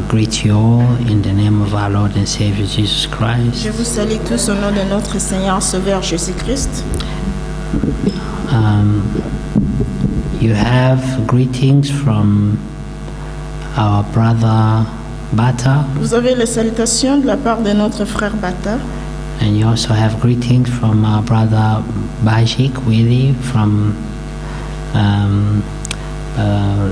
greet you all in the name of our Lord and Savior Jesus Christ. Je vous salue tous au nom de notre Seigneur Sauveur Jésus-Christ. You have greetings from our brother Bata, Vous avez les salutations de la part de notre frère Bata. and you also have greetings from our brother Bajik Willie from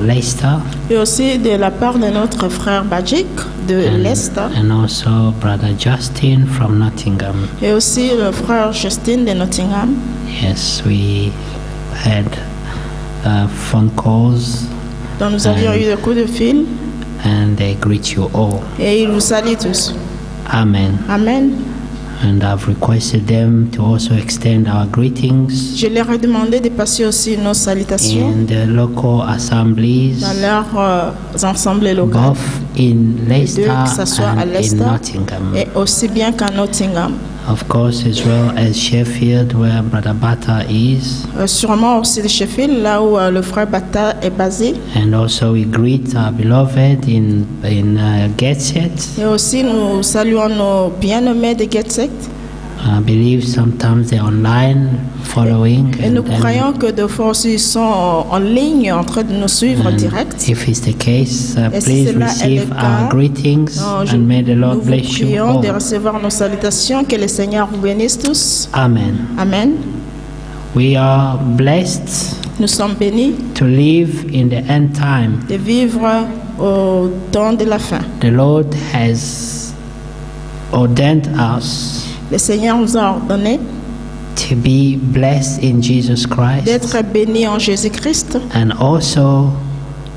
Leicester, Et aussi de la part de notre frère Bajik de Leicester. and also brother Justin from Nottingham. Et aussi le frère Justin de Nottingham. Yes, we had phone calls, Donc nous avions eu des coups de fil. and they greet you all. Et ils vous saluent tous. Amen. Amen. And I've requested them to also extend our greetings Je leur ai demandé de passer aussi nos salutations in the local assemblies, dans leurs assemblées locales. both in Leicester Que ça soit à and in Leicester Nottingham. et aussi bien qu'à Nottingham. Of course, as well as Sheffield, where Brother Bata is. Sûrement aussi de Sheffield, là où le frère Bata est basé. And also we greet our beloved in Gateshead. Et aussi nous saluons nos bien-aimés de Gateshead. I believe sometimes they're online following. Et nous and then- croyons que des fois aussi ils sont en ligne en train de nous suivre en and direct. if it's the case, Et si please cela est receive le our cas, greetings and may the nous Lord vous bless you prions de all. recevoir nos salutations. Que le Seigneur vous bénisse tous. Amen. Amen. We are blessed Nous sommes bénis to live in the end time. de vivre au temps de la fin. The Lord has ordained us Le Seigneur nous a ordonné to be blessed in Jesus Christ d'être bénis en Jésus-Christ and also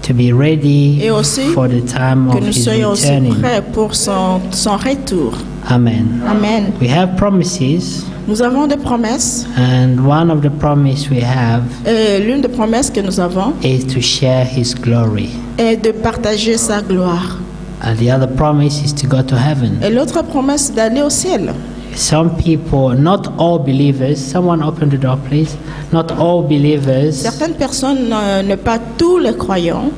to be ready et aussi for the time que of nous His soyons aussi returning. prêts pour son retour. Amen. Amen. We have promises, Nous avons des promesses and one of the promises we have et l'une des promesses que nous avons is to share His glory. est de partager sa gloire. And the other promise is to go to heaven. Et l'autre promesse d'aller au ciel. Some people, not all believers, someone open the door please. Not all believers Certaines personnes, ne pas tous les croyants,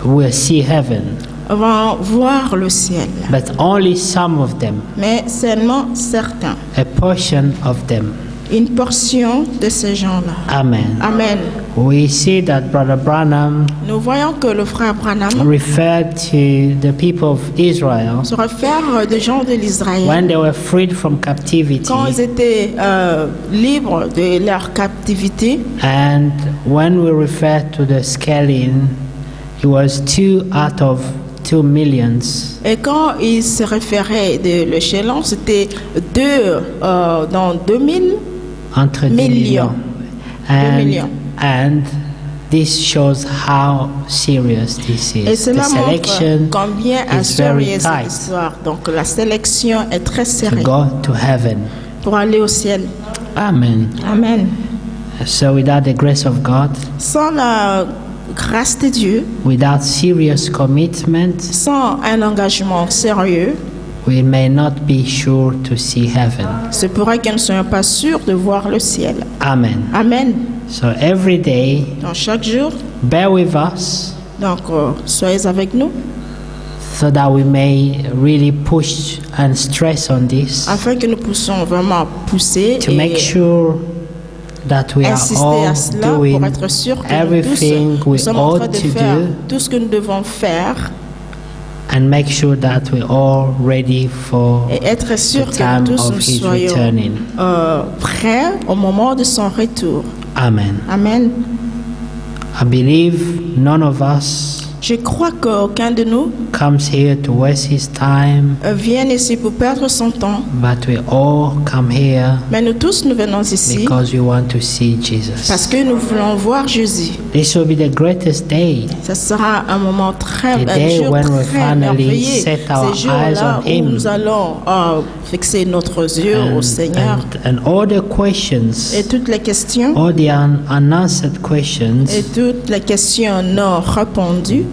will see heaven, vont voir le ciel. but only some of them, Mais seulement certains. a portion of them. Une portion de ces gens-là. Amen. Amen. We see that Brother Branham Nous voyons que le frère Branham referred to the people of Israel se réfère des gens de l'Israël. when they were freed from captivity, Quand ils étaient libres de leur captivité, and when we refer to the scaling, it was 2 out of 2 millions. et quand ils se référaient de l'échelon, c'était dans 2000 Entre 2 millions. millions. 2 millions. And this shows how serious this Et is. cela The montre selection combien is very sérieuse cette tight histoire. Donc la sélection est très to sérieuse go to heaven. pour aller au ciel. Amen. Amen. So without the grace of God, Sans la grâce de Dieu, without serious commitment, sans un engagement sérieux, we may not be sure to see heaven. c'est pourrait que nous ne soyons pas sûrs de voir le ciel. Amen. Amen. So every day, Donc chaque jour, bear with us donc soyez avec nous so that we may really push and stress on this afin que nous puissions vraiment pousser to make et sure that we are insister all à cela pour doing être sûr que nous everything tous nous we sommes en train ought de to faire do tout ce que nous devons faire and make sure that we're all ready for et être sûr the que time nous tous of nous His soyons returning. prêts au moment de son retour. Amen. Amen. I believe none of us Je crois qu'aucun de nous comes here to waste his time, vient ici pour perdre son temps, but we all come here mais nous tous nous venons ici because we want to see parce Jesus. que nous voulons voir Jésus. This will be the greatest day, Ça sera un moment the day when we finally merveilleux. set our Ces eyes jours-là on où Him. nous allons fixer notre yeux au Seigneur And all the questions, et toutes les questions all the unanswered et questions toutes les questions non répondues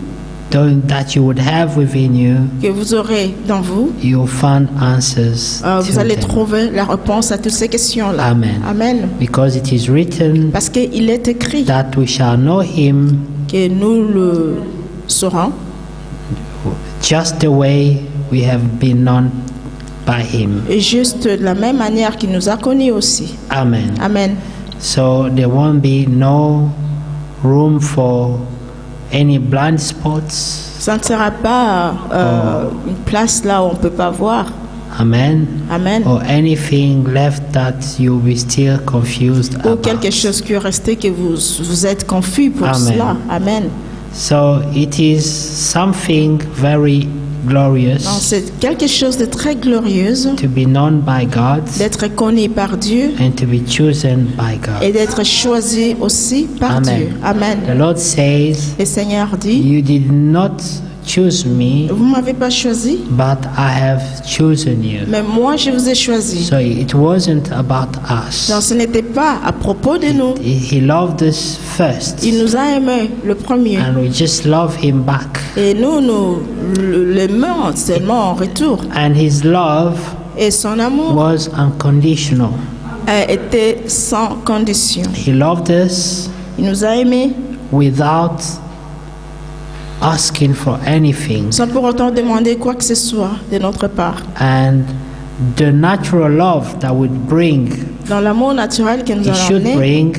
that you would have within you, que vous aurez dans vous, you'll find answers vous to allez them. trouver la réponse à toutes ces questions-là. Amen. Amen. Because it is written Parce qu'il est écrit that we shall know Him, que nous le saurons just the way we have been known by him. Et juste de la même manière qu'il nous a connus aussi. Amen. Amen. So there won't be no room for any blind spots. Ça ne sera pas une place là où on ne peut pas voir. Amen. Amen. Or anything left that you'll be still confused Ou about. quelque chose qui est resté que vous êtes confus pour Amen. cela. Amen. So it is something very Non, glorious c'est quelque chose de très glorieux to be known by God d'être connu par Dieu and to be chosen by God. et d'être choisi aussi par Amen. Dieu. Amen. The Lord says, Le Seigneur dit, you did not choose me, vous ne m'avez pas choisi, but I have chosen you. mais moi je vous ai choisi. So it wasn't about us. Donc ce n'était pas à propos de nous. He loved us first, Il nous a aimés le premier. and we just love him back. Et nous l'aimons seulement en retour. And his love Et son amour was unconditional. a été sans condition. He loved us Il nous a aimés without asking for anything. sans pour autant demander quoi que ce soit de notre part. And the natural love that would bring, Dans l'amour naturel que nous he allons should amener, bring,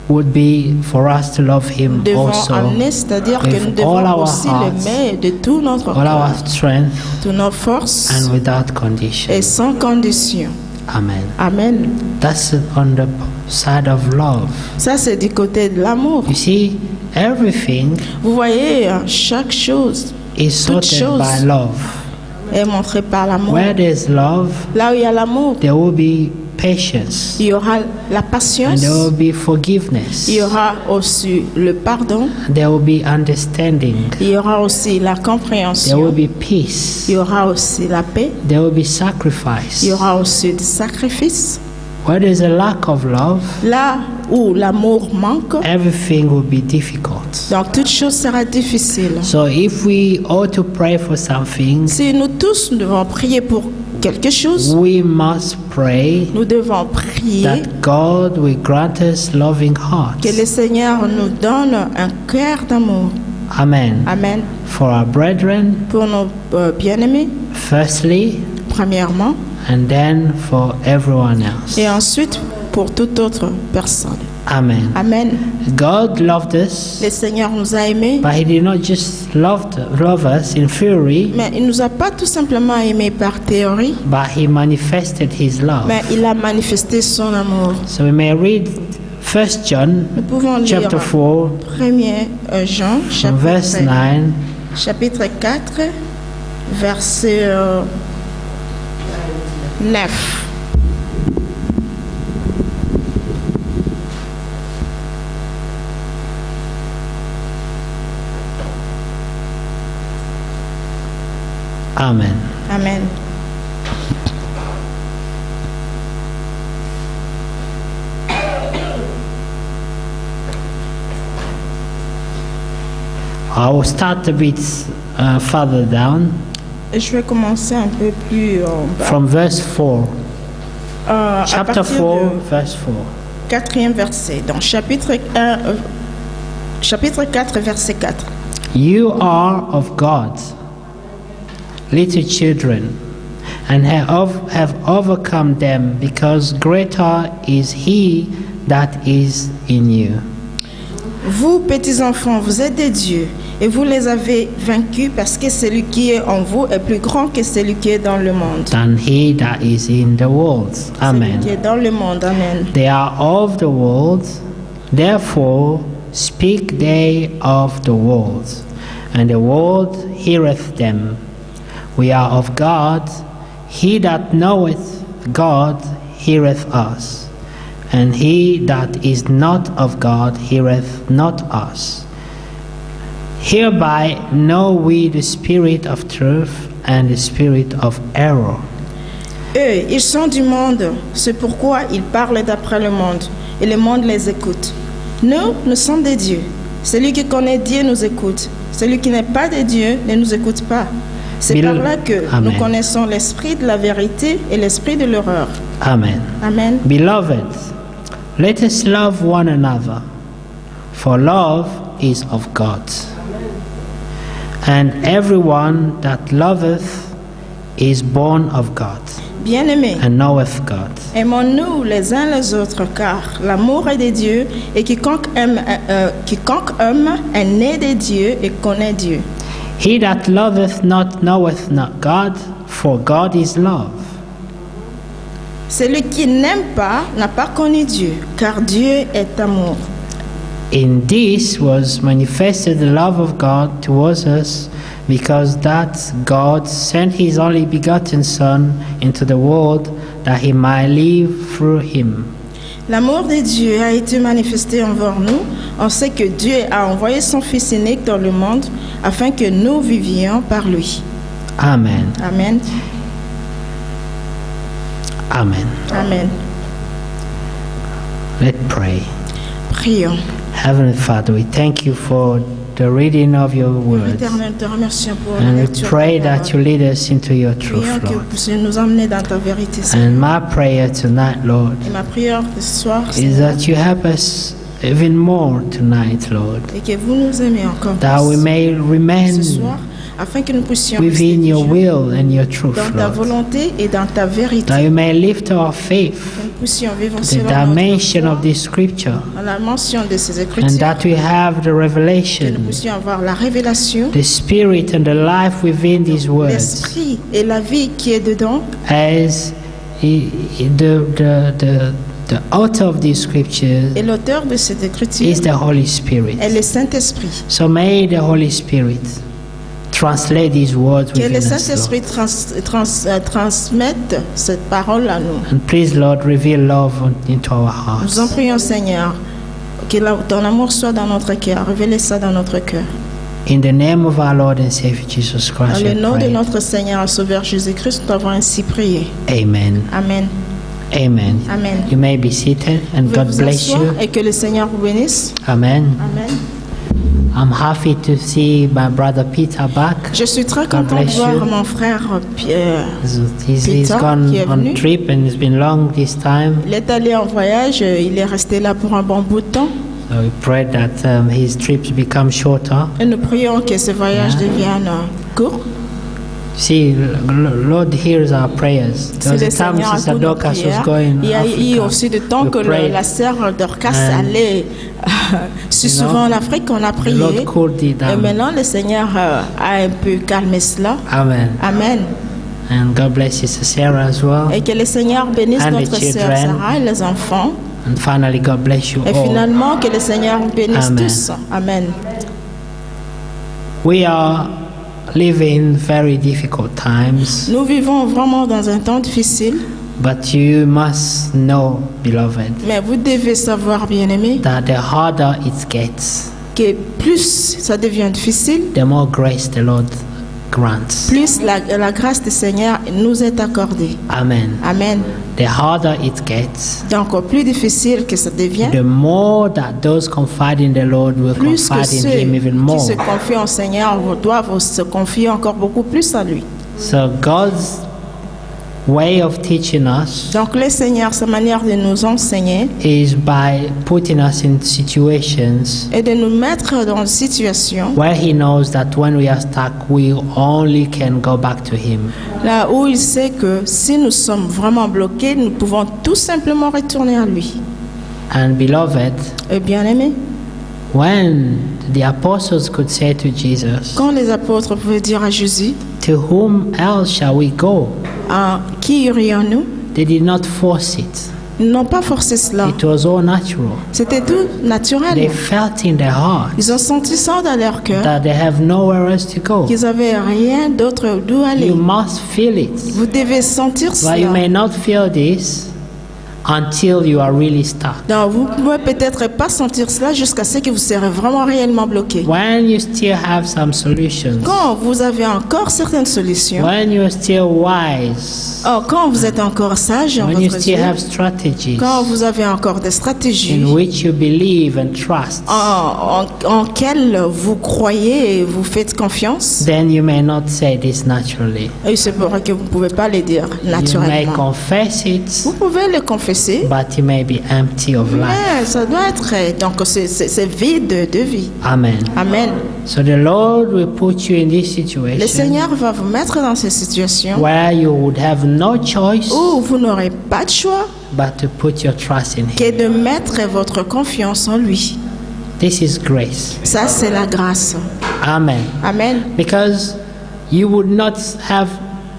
would be for us to love him devons also amener, c'est-à-dire que with nous devons all our aussi hearts, l'aimer de tout notre all our cœur, strength, de nos forces and without condition. et sans condition. Amen. Amen. That's on the side of love. Ça, c'est du côté de l'amour. You see, everything Vous voyez, chaque chose is Toute sorted chose. by love. est montrée par l'amour. Where there's love, Là où il y a l'amour, there will be patience, il y aura la and patience, there will be forgiveness, il y aura aussi le pardon, and there will be understanding, il y aura aussi la there will compréhension, be peace, il y aura aussi la paix, there will be il sacrifice. y aura aussi du sacrifice. Where there's a lack of love, Là où l'amour manque, everything will be difficult. donc toute chose sera difficile. So if we ought to pray for something, Si nous tous nous devons prier pour quelque chose, we must pray nous devons prier that God will grant us loving hearts. que le Seigneur nous donne un cœur d'amour. Amen. Amen. For our brethren, Pour nos bien-aimés, firstly, premièrement, and then for everyone else. et ensuite pour toute autre personne. Amen. Amen. God loved us, Le Seigneur nous a aimés, but He did not just love us in theory, mais il ne nous a pas tout simplement aimés par théorie, but He manifested His love. mais il a manifesté son amour. So we may read 1 John Nous pouvons lire chapter 4, 1 Jean, from verse 9. chapitre 4, verset 9. Amen. Amen. I will start a bit further down Et je vais commencer un peu plus en bas. from verse 4. À Chapter partir 4, du verse 4. 4e verset. Donc chapitre 4, verset 4. You are of God, little children, and have overcome them, because greater is He that is in you. Vous, petits enfants, vous êtes des dieux, et vous les avez vaincus parce que celui qui est en vous est plus grand que celui qui est dans le monde. Than he that is in the world. Celui qui Amen. est dans le monde. Amen. They are of the world, therefore speak they of the world, and the world heareth them. We are of God, he that knoweth God heareth us, and he that is not of God heareth not us. Hereby know we the spirit of truth and the spirit of error. Eux, ils sont du monde, c'est pourquoi ils parlent d'après le monde, et le monde les écoute. Nous sommes des dieux. Celui qui connaît Dieu nous écoute. Celui qui n'est pas de Dieu ne nous écoute pas. C'est par là que Amen. nous connaissons l'esprit de la vérité et l'esprit de l'erreur. Amen. Amen. Beloved, let us love one another, for love is of God. And everyone that loveth is born of God, Bien-aimés, and knoweth God. aimons-nous les uns les autres, car l'amour est de Dieu, et quiconque aime est né de Dieu et connaît Dieu. He that loveth not knoweth not God, for God is love. Celui qui n'aime pas n'a pas connu Dieu, car Dieu est amour. In this was manifested the love of God towards us, because that God sent his only begotten Son into the world, that he might live through him. L'amour de Dieu a été manifesté envers nous. On sait que Dieu a envoyé son Fils unique dans le monde afin que nous vivions par lui. Amen. Amen. Amen. Amen. Let's pray. Prions. Heavenly Father, we thank you for the reading of your words. Éternel, te remercions pour la And we lecture de pray ta that you parole. lead us into your Prions truth, que Lord. vous puissiez nous emmener dans ta vérité, Seigneur. And my prayer tonight, Lord, Et ma prière de ce soir, is Seigneur, that you help us even more tonight, Lord, et que vous nous aimez encore that we plus may remain ce soir, afin que nous puissions within rester your figés will and your truth, dans ta Lord, volonté et dans ta vérité. that you may lift our faith Que nous puissions vivre to the selon notre dimension foi, of this scripture, dans la mention de ces and Écritures, that we have the que nous revelation, puissions avoir la révélation, the spirit and the life within these words, l'esprit et la vie qui est dedans, as the author of these scriptures et l'auteur de cette Écriture is the Holy Spirit. est le Saint-Esprit. So may the Holy Spirit translate these words Que within le us, Lord. Saint-Esprit transmette cette parole à nous. And please, Lord, reveal love into our hearts. Nous en prions, Seigneur, que ton amour soit dans notre cœur. Révélez ça dans notre cœur. In the name of our Lord and Savior Jesus Dans Christ, le we nom de pray. notre Seigneur et Sauveur Jésus-Christ, nous avons ainsi prié. Amen. Amen. Amen. Amen. You may be seated, and Vous God vous bless you. asseoir et que le Seigneur vous bénisse. Amen. Amen. I'm happy to see my brother Peter back. Je suis très God content de bless voir you. mon frère Pierre. He's Peter, gone qui est on venu. trip and it's been long this time. Il est allé en voyage, il est resté là pour un bon bout de temps. So we pray that his trips become shorter. Et nous prions que ce voyage devienne court. See, Lord hears our prayers. Si There was le a time Seigneur Sister écoute nos Dorcas was prières, going il y a eu Africa. aussi de temps We que prayed. la sœur Dorcas And, allait si you know, souvent en Afrique, on a The prié. Lord cooled it Et down. maintenant, le Seigneur a un peu calmé cela. Amen. Amen. And God bless Sister Sarah as well. Et que le Seigneur bénisse And the notre sœur children. Sarah et les enfants. And finally, God bless you Et all. finalement, que le Seigneur bénisse Amen. tous. Amen. We are living very difficult times, Nous vivons vraiment dans un temps difficile, but you must know, beloved, mais vous devez savoir, bien-aimés, that the harder it gets, que plus ça devient difficile, the more grace the Lord grants. plus la grâce du Seigneur nous est accordée. Amen. Amen. The harder it gets, Donc, plus difficile que ça devient, the more that those confide in the Lord will plus que confide in ceux Him even qui more. se confient au Seigneur doivent se confier encore beaucoup plus à lui. So God's way of teaching us Donc, le Seigneur, sa manière de nous enseigner is by putting us in situations et de nous mettre dans une situation where He knows that when we are stuck, we only can go back to Him. là où il sait que si nous sommes vraiment bloqués, nous pouvons tout simplement retourner à lui. And beloved, Et bien aimé, when the apostles could say to Jesus, quand les apôtres pouvaient dire à Jésus, to whom else shall we go? à qui irions-nous? They did not force it. Ils n'ont pas forcé cela. It was all natural. C'était tout They naturel. felt in their heart Ils ont senti ça dans leur cœur, that they have nowhere else to go. qu'ils n'avaient rien d'autre d'où aller. You must feel it. Vous devez sentir But you cela. may not feel this until you are really stuck. Donc, vous ne pouvez peut-être pas sentir cela jusqu'à ce que vous serez vraiment réellement bloqué. When you still have some solutions, Quand vous avez encore certaines solutions, when you're still wise, quand vous êtes encore sage en when you votre still Dieu, have strategies quand vous avez encore des stratégies in which you believe and trust, en quelles vous croyez et vous faites confiance, then you may not say this naturally. et c'est pour que vous ne pouvez pas les dire You may naturellement. confess it, Vous pouvez le confesser, confesser, but it may be empty of life. mais ça doit être, donc c'est vide de vie. Amen. Amen. So the Lord will put you in this Le situation Seigneur va vous mettre dans cette situation where you would have no choice où vous n'aurez pas de choix but to put your trust in que Him. de mettre votre confiance en lui. This is grace. Ça, c'est la grâce. Amen. Amen. Because you would not have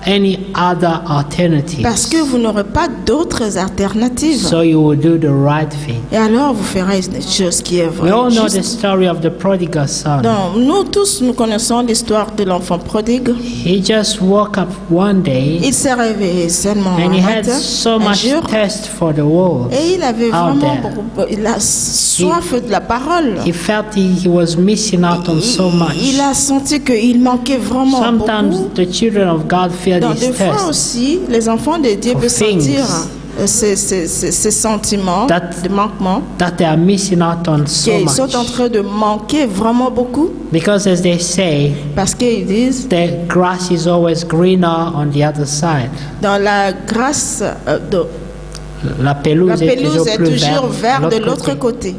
any other alternative. Parce que vous n'aurez pas d'autres alternatives. So you will do the right thing. Et alors, vous ferez une chose qui est We vraie. all know the Juste. story of the prodigal son. Donc, nous tous, nous connaissons l'histoire de l'enfant prodigue. He just woke up one day Il s'est réveillé seulement and un he had matin, so un much jour, thirst for the world. et il avait out vraiment there. il a soif de la parole. He felt he was missing out on so much. Il a senti qu'il manquait vraiment Sometimes beaucoup. the children of God feel Donc, this des fois thirst. aussi, les enfants de Dieu For peuvent sentir things. ces sentiments That- de manquement, That they are missing out on so qu'ils much. sont en train de manquer vraiment beaucoup, Because as they say, parce qu'ils disent, the grass is always greener on the other side. dans la grâce, La la pelouse est pelouse toujours est plus toujours verte verte de l'autre côté.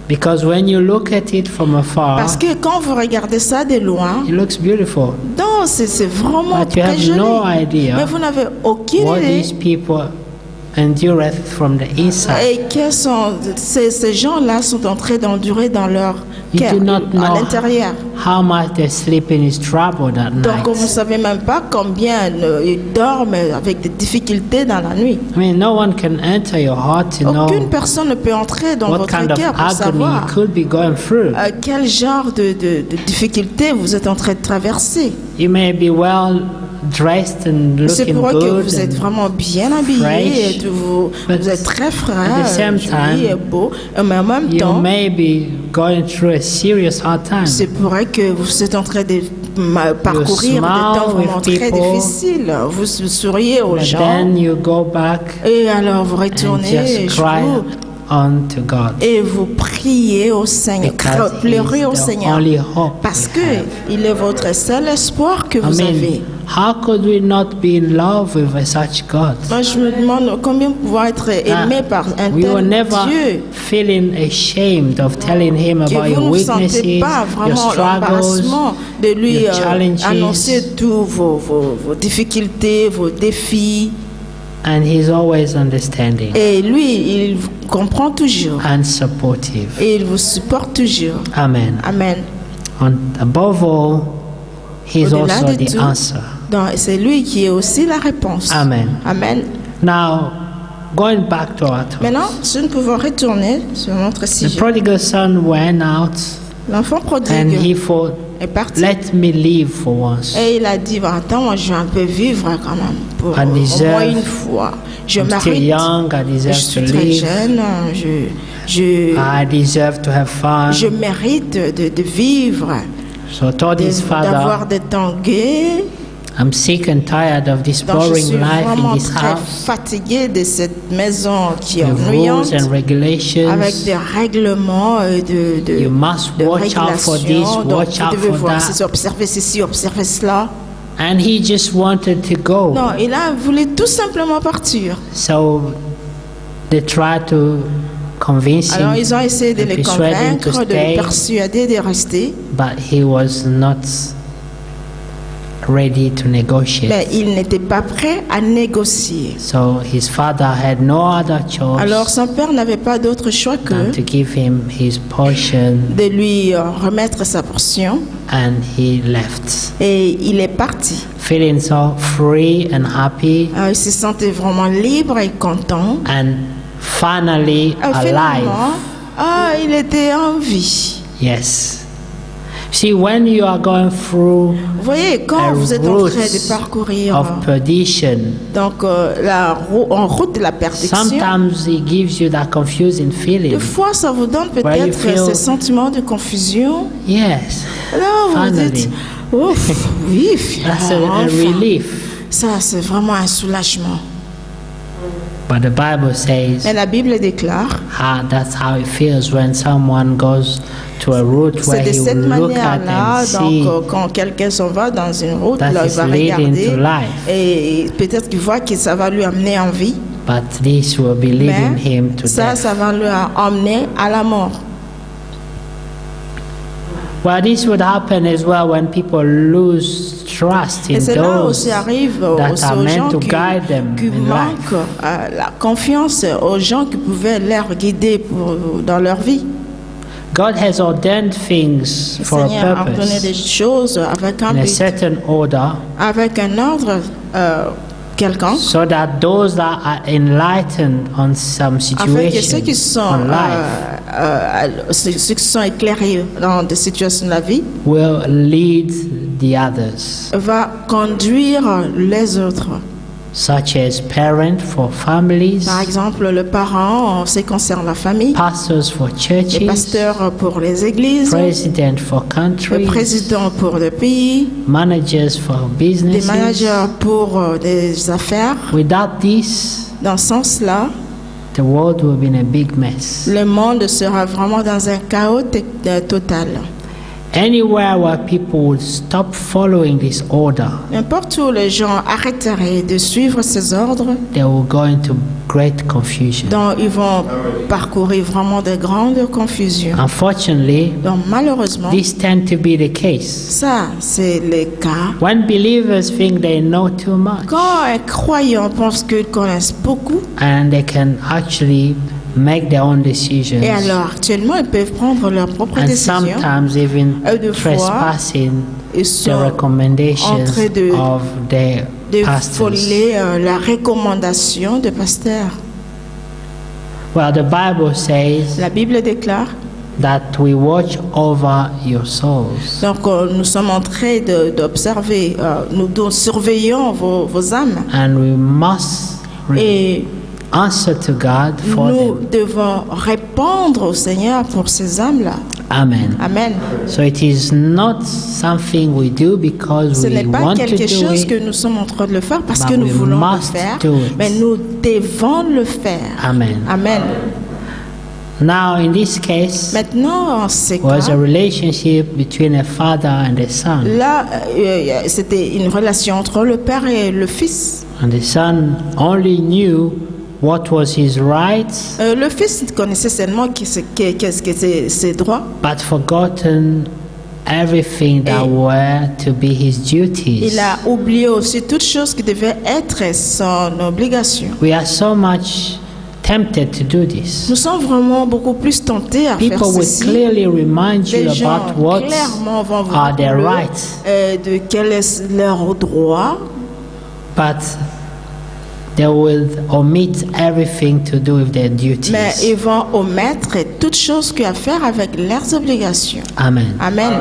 Because when you look at it from afar, Parce que quand vous regardez ça de loin, it looks beautiful. non, c'est vraiment But you très have joli. no idea Mais vous n'avez aucune what idée. these people endureth from the inside. Et quels sont ces gens-là sont en train d'endurer dans leur You cœur, do not à know l'intérieur. how much their sleeping is troubled at Donc vous ne night. savez même pas combien ils dorment avec des difficultés dans la nuit. I mean, no one can enter your heart to Aucune know personne ne peut entrer dans what votre kind of cœur pour agony savoir you could be going through. quel genre de difficultés vous êtes en train de traverser. You may be well dressed and C'est looking pour eux que good, vous êtes and vraiment bien habillés, fresh. et vous êtes très frais, at the same joli et time, beau, mais en même you temps, may be going through a serious hard time. c'est pour eux que vous êtes en train de parcourir des smile temps vraiment with très people. difficiles. Vous souriez aux But gens then you go back et alors vous and retournez just cry unto God. et vous priez au Seigneur, Because pleurez au He's the Seigneur. only hope Parce we que have. il est votre seul espoir que I vous avez. mean, how could we not be in love with such God? Moi, je me demande combien pouvoir être aimé par un We were tel never Dieu feeling ashamed of telling Him que about vous your ne sentez weaknesses, pas your vraiment struggles. l'embarrassement de lui your challenges. annoncer tous vos difficultés, vos défis. And He's always understanding Et lui, il vous comprend toujours and supportive. et il vous supporte toujours. Amen. Amen. And above all, He's Au-delà also de the tout, answer. donc, c'est lui qui est aussi la réponse. Amen. Amen. Now, going back to our talk. Maintenant, si nous pouvons retourner sur notre The sujet. prodigal son went out L'enfant and prodigue he thought, est parti. let me live for once. Et il a dit, bah, attends, moi je vais un peu vivre quand même, pour I au moins deserve- une fois. Je I'm still mérite, young, I je deserve to suis très live. jeune, I deserve to have fun. je mérite de vivre, So told his d'avoir father, des temps gais. I'm sick and tired of this Donc je boring suis life in vraiment this très house fatiguée de cette maison qui est with rules ennuyante, and regulations. avec des règlements de You must de watch out for this, régulation. Donc watch vous out devez for voir that. ceci, observer ceci, observer cela. And he just wanted to go. Non, il a voulu tout simplement partir. So they tried to convince Alors him, ils ont essayé de and le persuade him to convaincre, de le stay, persuader de rester, but he was not ready to negotiate. mais il n'était pas prêt à négocier. So his father had no other Alors choice son père n'avait pas d'autre choix que than to give him his portion, de lui remettre sa portion, and he left, et il est parti. feeling so free and happy, Il se sentait vraiment libre et content. and finally alive. Finalement, il était en vie. Yes. See, when you are going through Vous voyez, quand a vous êtes en route train de parcourir of perdition, donc en route de la perdition, sometimes it gives you that confusing feeling. des fois ça vous donne Where you peut-être feel- ce sentiment de confusion. Yes, Alors vous finally. dites, ouf, oui, That's a enfin, relief. ça c'est vraiment un soulagement. But the Bible says Mais la Bible déclare, that's how it feels when someone goes to a route c'est where de he cette will look at manière-là, and see donc quand quelqu'un s'en va dans une route, that là, il is va leading regarder to life. et peut-être qu'il voit que ça va lui amener en vie. but this will be leading Mais him to ça death. va le emmener à la mort. Well, this would happen as well when people lose trust in Et cela those aussi arrive that aussi are aux meant gens to qui guide them in life. manquent la confiance, aux gens qui pouvaient les guider dans leur vie. God has ordained things Le for a Seigneur a donné des purpose, choses avec un in a but, certain order, avec un ordre quelconque, so that those that are enlightened on some afin que ceux qui situation sont, on life ceux qui sont éclairés dans des situations de la vie will lead the others, va conduire les autres. such as parents for families, Par exemple, le parent en ce qui concerne la famille, pastors for les churches, pasteurs pour les églises, president for le countries, président pour le pays, managers for des businesses. managers pour des affaires. Without this, Dans ce sens-là, the world will be in a big mess. le monde sera vraiment dans un chaos total. Anywhere where people will stop following this order, N'importe où les gens arrêteraient de suivre ces ordres, they will go into great confusion. donc ils vont parcourir vraiment de grandes confusions. Unfortunately, Donc malheureusement, this tend to be the case. ça c'est le cas. When believers think they know too much Quand un croyant pense qu'ils connaissent beaucoup, and they can actually make their own decisions, et alors actuellement ils peuvent prendre leurs propres and décisions, sometimes even Et de fois, trespassing ils the sont recommendations en train de of their pastors. voler la recommandation de pasteur. Well, the Bible says La Bible déclare, that we watch over your souls. donc nous sommes en train d'observer, nous surveillons vos âmes And we must et answer to God for nous them. devons répondre au Seigneur pour ces âmes-là. Amen. Amen. So it is not something we do because Ce we n'est pas want to quelque do chose que it. nous sommes en train de le faire parce But que nous we voulons le must faire, do it. mais nous devons le faire. Amen. Amen. Now, in this case, Maintenant, en ces was a cas, relationship between a father and a son. là, c'était une relation entre le père et le fils. And the son only knew what was his rights, Le fils connaissait seulement qu'est-ce que ses droits. but forgotten everything that Et were to be his duties. Il a oublié aussi toutes choses qui devaient être son obligation. We are so much tempted to do this. Nous sommes vraiment beaucoup plus tentés à faire People will ceci. clearly remind you Les gens about what clairement vont vous are their rappeler, rights, de quel est leur droit, but they will omit everything to do with their mais duties. ils vont omettre toutes choses qui ont à faire avec leurs obligations. Amen. Amen.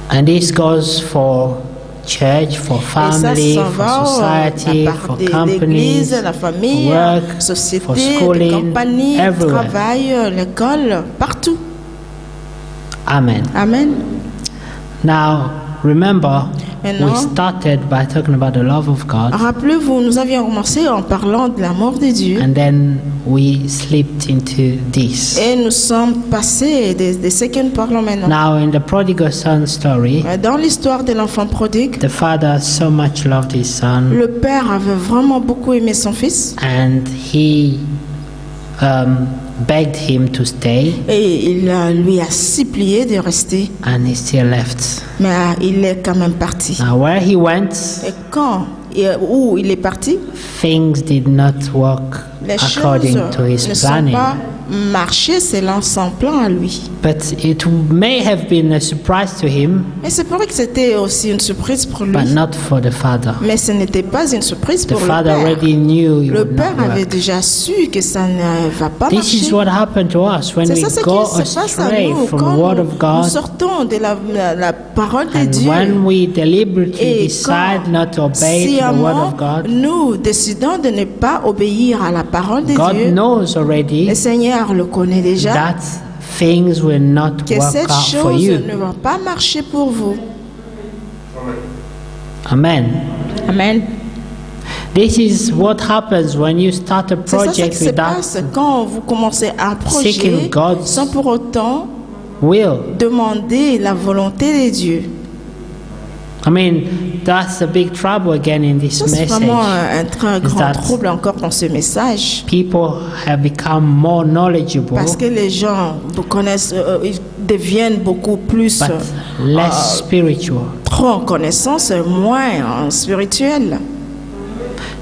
And this goes for church, for Et ça family, s'en for va society, la for part des companies, l'église, la famille, for work, la société, for les schooling, compagnies, le everywhere. travail, l'école, partout. Amen. Amen. Now, remember, we Maintenant, started by talking about the love of God, rappelez-vous, nous avions commencé en parlant de l'amour de Dieu and then we slipped into this. et nous sommes passés de ce que nous parlons maintenant. Now, in the prodigal son story, Dans l'histoire de l'enfant prodigue, the father so much loved his son, le père avait vraiment beaucoup aimé son fils and he begged him to stay, et il lui a supplié de rester, and he still left. mais il est quand même parti. Now, where he went, Et quand et où il est parti, things did not work les choses according to his ne sont planning. pas marchées selon son plan à lui. But it may have been a surprise to him, Et c'est vrai que c'était aussi une surprise pour lui, but not for the father. mais ce n'était pas une surprise The pour le father père. already knew it Le would père not avait work. déjà su que ça ne va pas This is marcher. what happened to us when C'est we ça ce go qui se passe à astray nous from quand the Word nous, of nous God, sortons de la parole de and Dieu. when we deliberately Et decide not to obey the Word sciemment, of God. nous décidons de ne pas obéir à la parole de God Dieu, knows already le Seigneur le connaît déjà, that things will not que work cette out for chose you. ne va pas marcher pour vous. Amen. Amen. This is what happens when you start a C'est ça ce qui project se passe without quand vous commencez un projet seeking God's sans pour autant will. demander la volonté de Dieu. I mean, that's a big trouble again in this Ça, c'est message. vraiment un très grand that trouble encore dans ce message. People have become more knowledgeable, Parce que les gens connaissent, ils deviennent beaucoup plus but less spiritual. trop en connaissance, moins en spirituel.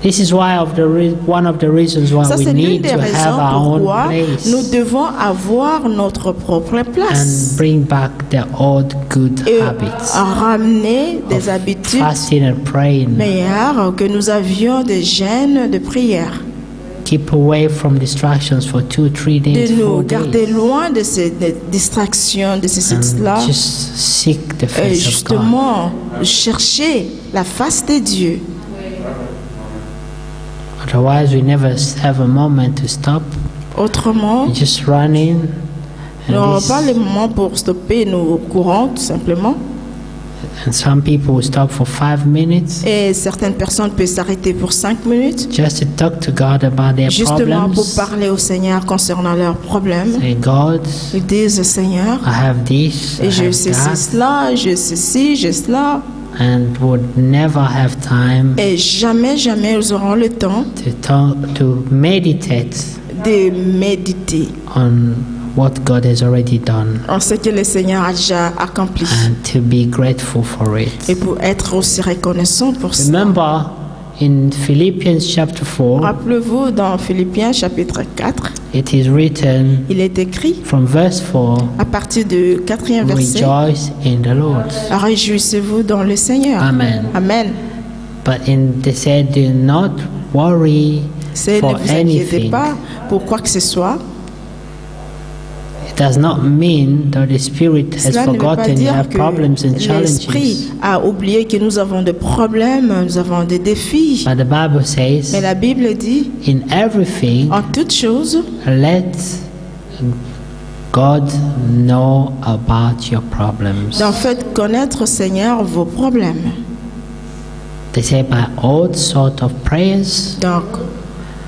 This is why one of the reasons why Ça, we c'est l'une need des to have raisons our own pourquoi place nous devons avoir notre propre place and bring back the old good et habits ramener des of habitudes fasting and praying. meilleures que nous avions des gènes de prière. Keep away from distractions for 2-3 days, De 4 nous garder days, loin de ces distractions, de ces sites-là. and just seek the Et face of God. justement, chercher la face de Dieu. Otherwise, we never have a moment to stop. Autrement, We just run in, nous n'aurons and, pas le moment pour stopper nos courants, tout simplement. and some people will stop for 5 minutes Et certaines personnes peuvent s'arrêter pour 5 minutes, just to talk to God about their justement pour problems. parler au Seigneur concernant leurs problèmes. Say, God, Ils disent, Seigneur, I have this, I et je have sais that, cela, je sais ci, je sais cela. and would never have time Et jamais, jamais ils auront le temps to meditate de méditer on what God has already done en ce que le Seigneur a déjà accompli. and to be grateful for Et it. pour être aussi reconnaissant pour ça. Remember in Philippians chapter 4, Rappelez-vous, dans Philippiens chapitre 4, it is written il est écrit from verse 4, à partir du 4e verset, rejoice in the Lord. réjouissez-vous dans le Seigneur. Amen. Amen. But they said, do not worry C'est ne for vous inquiétez anything. pas pour quoi que ce soit. It does not mean that the Spirit has Cela ne veut pas forgotten you dire have que problems and l'Esprit challenges. a oublié que nous avons des problèmes, nous avons des défis. But the Bible Mais says, la Bible dit, in everything, en toutes choses, let God know about your problems. d'en fait connaître, Seigneur, vos problèmes. They say by all sort of prayers, Donc,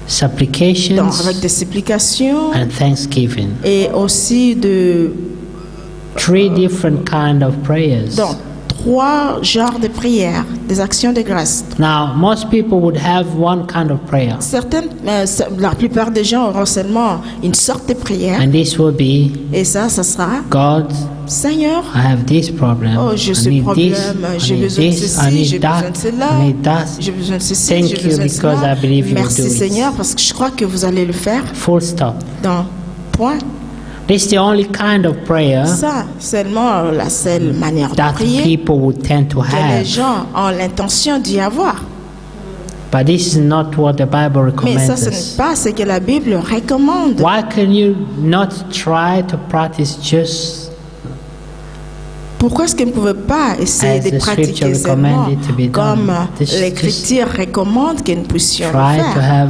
supplications, avec des supplications and thanksgiving. et aussi de 3 different kind of prayers. dans 3 genres de prières, des actions de grâce. Now, most people would have one kind of prayer, La plupart des gens auront seulement une sorte de prière, and this will be, et ça sera God, Seigneur, I have this problem. oh, j'ai I ce need problème, this, j'ai I need besoin de this, I ceci, need j'ai besoin de that, cela, I need that. j'ai besoin de ceci, Thank j'ai you besoin de because cela. I believe you will Merci do it. Seigneur, parce que je crois que vous allez le faire. Full stop. Dans point. This is the only kind of prayer Ça, seulement la seule manière de that prier people would tend to que les have. gens ont l'intention d'y avoir. But this is not what the Bible Mais ça, recommends ce us. n'est pas ce que la Bible recommande. Why can you not try to practice just Pourquoi est-ce qu'ils ne pouvaient pas essayer As de the pratiquer scripture seulement recommended to be done. comme Just l'Écriture recommande que nous puissions le try to faire? have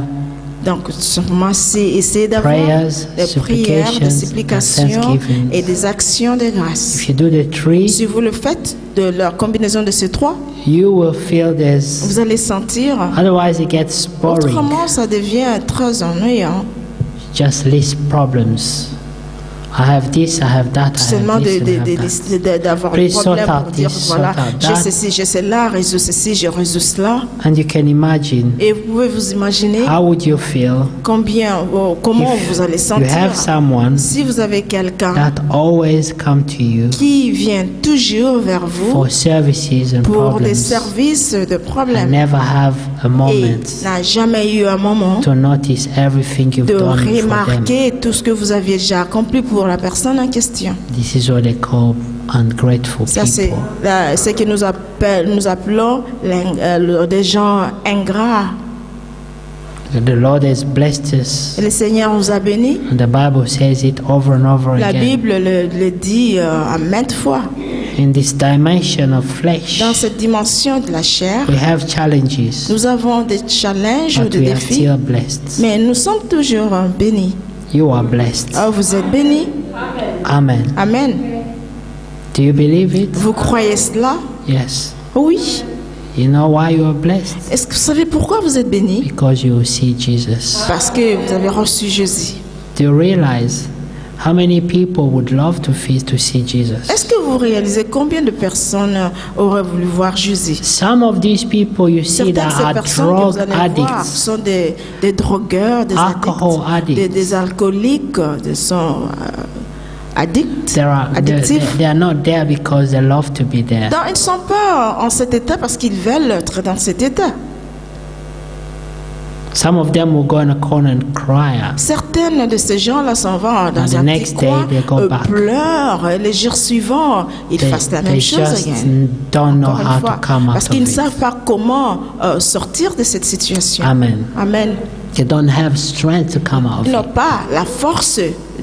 Donc, tout simplement, c'est essayer d'avoir prayers, des prières, des supplications, supplications and thanksgiving? et des actions de grâce. If you do the 3, Si vous le faites, de la combinaison de ces 3, you will feel there's. vous allez sentir, Otherwise, it gets boring. autrement, ça devient très ennuyant. Just list problems. I have this, I have that, I Seulement have this, and I have that. d'avoir un Please problème sort pour out dire, this, voilà, sort out j'ai that. ceci, j'ai cela, résous ceci, je résous cela. And you can imagine Et vous pouvez vous imaginer how would you feel comment if vous allez you sentir have someone si vous avez quelqu'un that always come to you qui vient toujours vers vous for services and pour des problems services de and problèmes never have a et moment n'a jamais eu un moment to notice everything you've de done for them. remarquer tout ce que vous aviez déjà accompli pour la personne en question. This is what they call ungrateful Ça, c'est people. ce que nous appelons des gens ingrats. The Lord has blessed us, Et le Seigneur nous a bénis. and the Bible says it over and over La again. Bible le dit à maintes fois. In this dimension of flesh, Dans cette dimension de la chair, we have challenges, nous avons des challenges ou but des we are défis, still blessed. mais nous sommes toujours bénis. You are blessed. Ah, vous êtes bénis. Amen. Amen. Do you believe it? Vous croyez cela? Yes. Oui. You know why you are blessed? Est-ce que vous savez pourquoi vous êtes bénis? Because you will see Jesus. Parce que vous avez reçu Jésus. Do you realize How many people would love to see Jesus? Est-ce que vous réalisez combien de personnes auraient voulu voir Jésus? Some of these people you see Certaines that de ces are personnes que vous drug allez voir addicts, sont des drogueurs, des alcohol addicts. des alcooliques, sont addicts, addictifs. they are not there because they love to be there. Donc, ils ne sont pas en cet état parce qu'ils veulent être dans cet état. Some of them will go in a corner and cry. Certaines de ces gens-là s'en vont And dans the un next petit coin, day, they go back. pleurent, et les jours suivants, ils fassent la même chose. just don't know Encore une how fois, to come parce out qu'ils of ne it. savent pas comment sortir de cette situation. Amen. Amen. They don't have strength to come out of Ils it. n'ont pas la force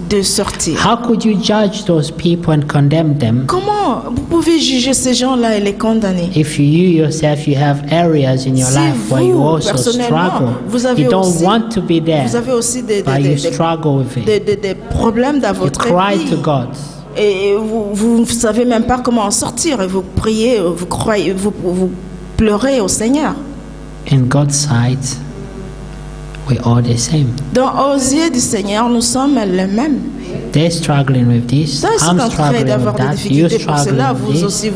de sortir. How could you judge those people and condemn them Comment vous pouvez juger ces gens-là et les condamner? if you yourself you have areas in your Si life where you vous, also personnellement, struggle? vous avez You don't aussi- want to be there, Vous avez aussi des but you struggle with it. des problèmes dans You votre cry vie. to God. Et vous ne savez même pas comment en sortir. Et vous priez, vous croyez, vous pleurez au Seigneur. In God's sight, we're all the same. Donc, aux yeux du Seigneur, nous sommes les mêmes. They're struggling with this. Ça, c'est I'm en train struggling d'avoir with des that. You're difficultés pour struggling cela. with Vous this. aussi,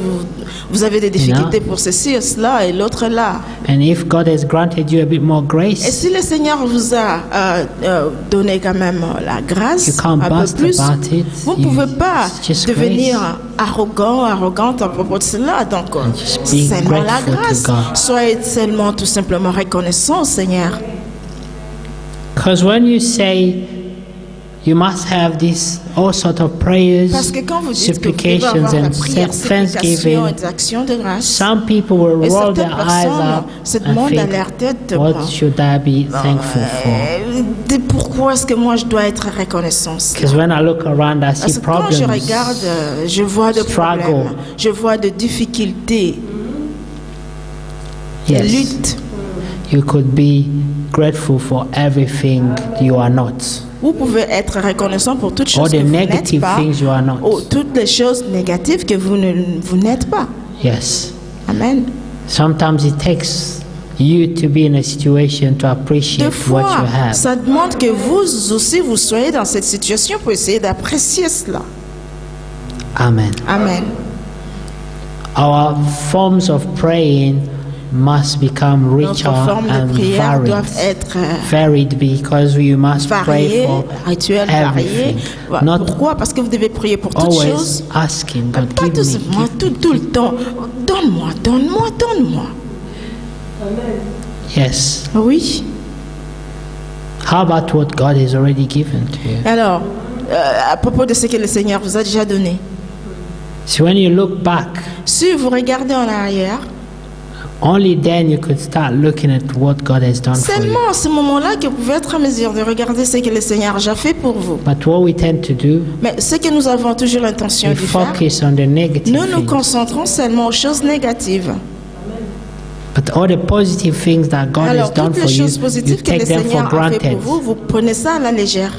vous avez des difficultés pour ceci et cela, et l'autre là. And if God has granted you a bit more Et grace, si le Seigneur vous a donné quand même la grâce, you can't un peu boast plus, about it. vous ne pouvez pas It's just devenir grace. arrogante à propos de cela. Donc, just be c'est seulement la grateful to grâce. God. Soyez seulement tout simplement reconnaissant au Seigneur. Because when you say you must have this all sort of prayers, Parce que quand vous dites que vous devez supplications avoir la and prière, supplication thanksgiving, et des actions de grâce, some people will et roll their certaines eyes personnes up se and demandent à think, leur tête, what should I be thankful for? pourquoi est-ce que moi je dois être reconnaissant? Because when I look around, I Parce see que quand je regarde, problems. je vois de struggle. problèmes, je vois de difficultés, de Yes, luttes. you could be grateful for everything you are not, Vous pouvez être reconnaissant pour toutes all choses the que vous n'êtes negative pas, things you are not. ou toutes les choses négatives que vous n'êtes pas. Yes. Amen. Sometimes it takes you to be in a situation to appreciate Des what you fois, have. ça demande que vous aussi vous soyez dans cette situation pour essayer d'apprécier cela. Amen. Amen. Our forms of praying must become richer Notre forme de and prière doivent varied. être Varied because we must pray variées, for rituelles variées. everything. Not Pourquoi? Parce que vous devez prier pour toutes always choses. asking God, Pas give tout me, simplement, give me. tout le temps. Donne-moi, donne-moi, donne-moi. Yes. Oui. How about what God has already given to you? Alors, à propos de ce que le Seigneur vous a déjà donné. So when you look back, Si vous regardez en arrière, only then you could start looking at what God has done for you. seulement à ce moment-là que vous pouvez être en mesure de regarder ce que le Seigneur a déjà fait pour vous. But what we tend to do, Mais ce que nous avons toujours l'intention we de faire, focus on the negative nous nous things. concentrons seulement aux choses négatives. But all the positive things that God has Alors, done toutes for les you, choses you positives que le take them for Seigneur a fait granted. pour vous, vous prenez ça à la légère.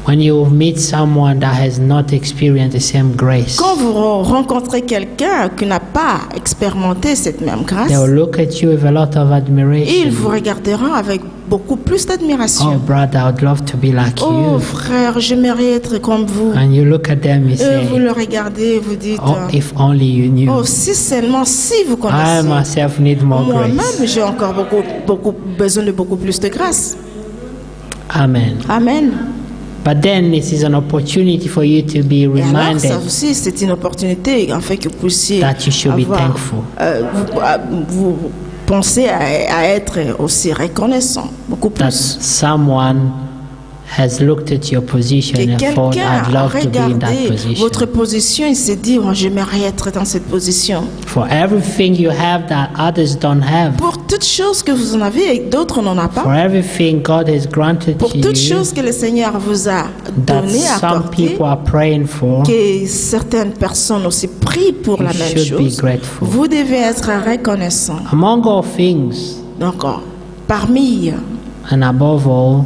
When you meet someone that has not experienced the same grace, Quand vous rencontrez quelqu'un qui n'a pas expérimenté cette même grâce, they will look at you with a lot of il admiration. vous regardera avec beaucoup plus Oh, d'admiration. brother, I would love to be like Oh you. frère, j'aimerais être comme vous. And you look at them and Vous say, le regardez et vous dites, oh, if only you knew. oh si seulement si vous I connaissez. myself need more Moi-même, grace. j'ai encore beaucoup besoin de beaucoup plus de grâce. Amen. Amen. But then it is an opportunity for you to be Et alors, reminded ça aussi, c'est une opportunité en fait que vous puissiez that you should be avoir, thankful. vous pensez à être aussi reconnaissant, beaucoup That plus. someone has looked at your position Que and thought, quelqu'un I'd a love to be in that regardé position. votre position et s'est dit, oh, j'aimerais être dans cette position. For everything you have that others don't have, Pour toutes choses que vous en avez et d'autres n'en ont for pas, everything God has granted pour to toutes you choses que le Seigneur vous a that donné, some accordé, people are praying for, que certaines personnes aussi prient pour you la même should be chose, grateful. vous devez être reconnaissant. Among all things, Donc, parmi and above all,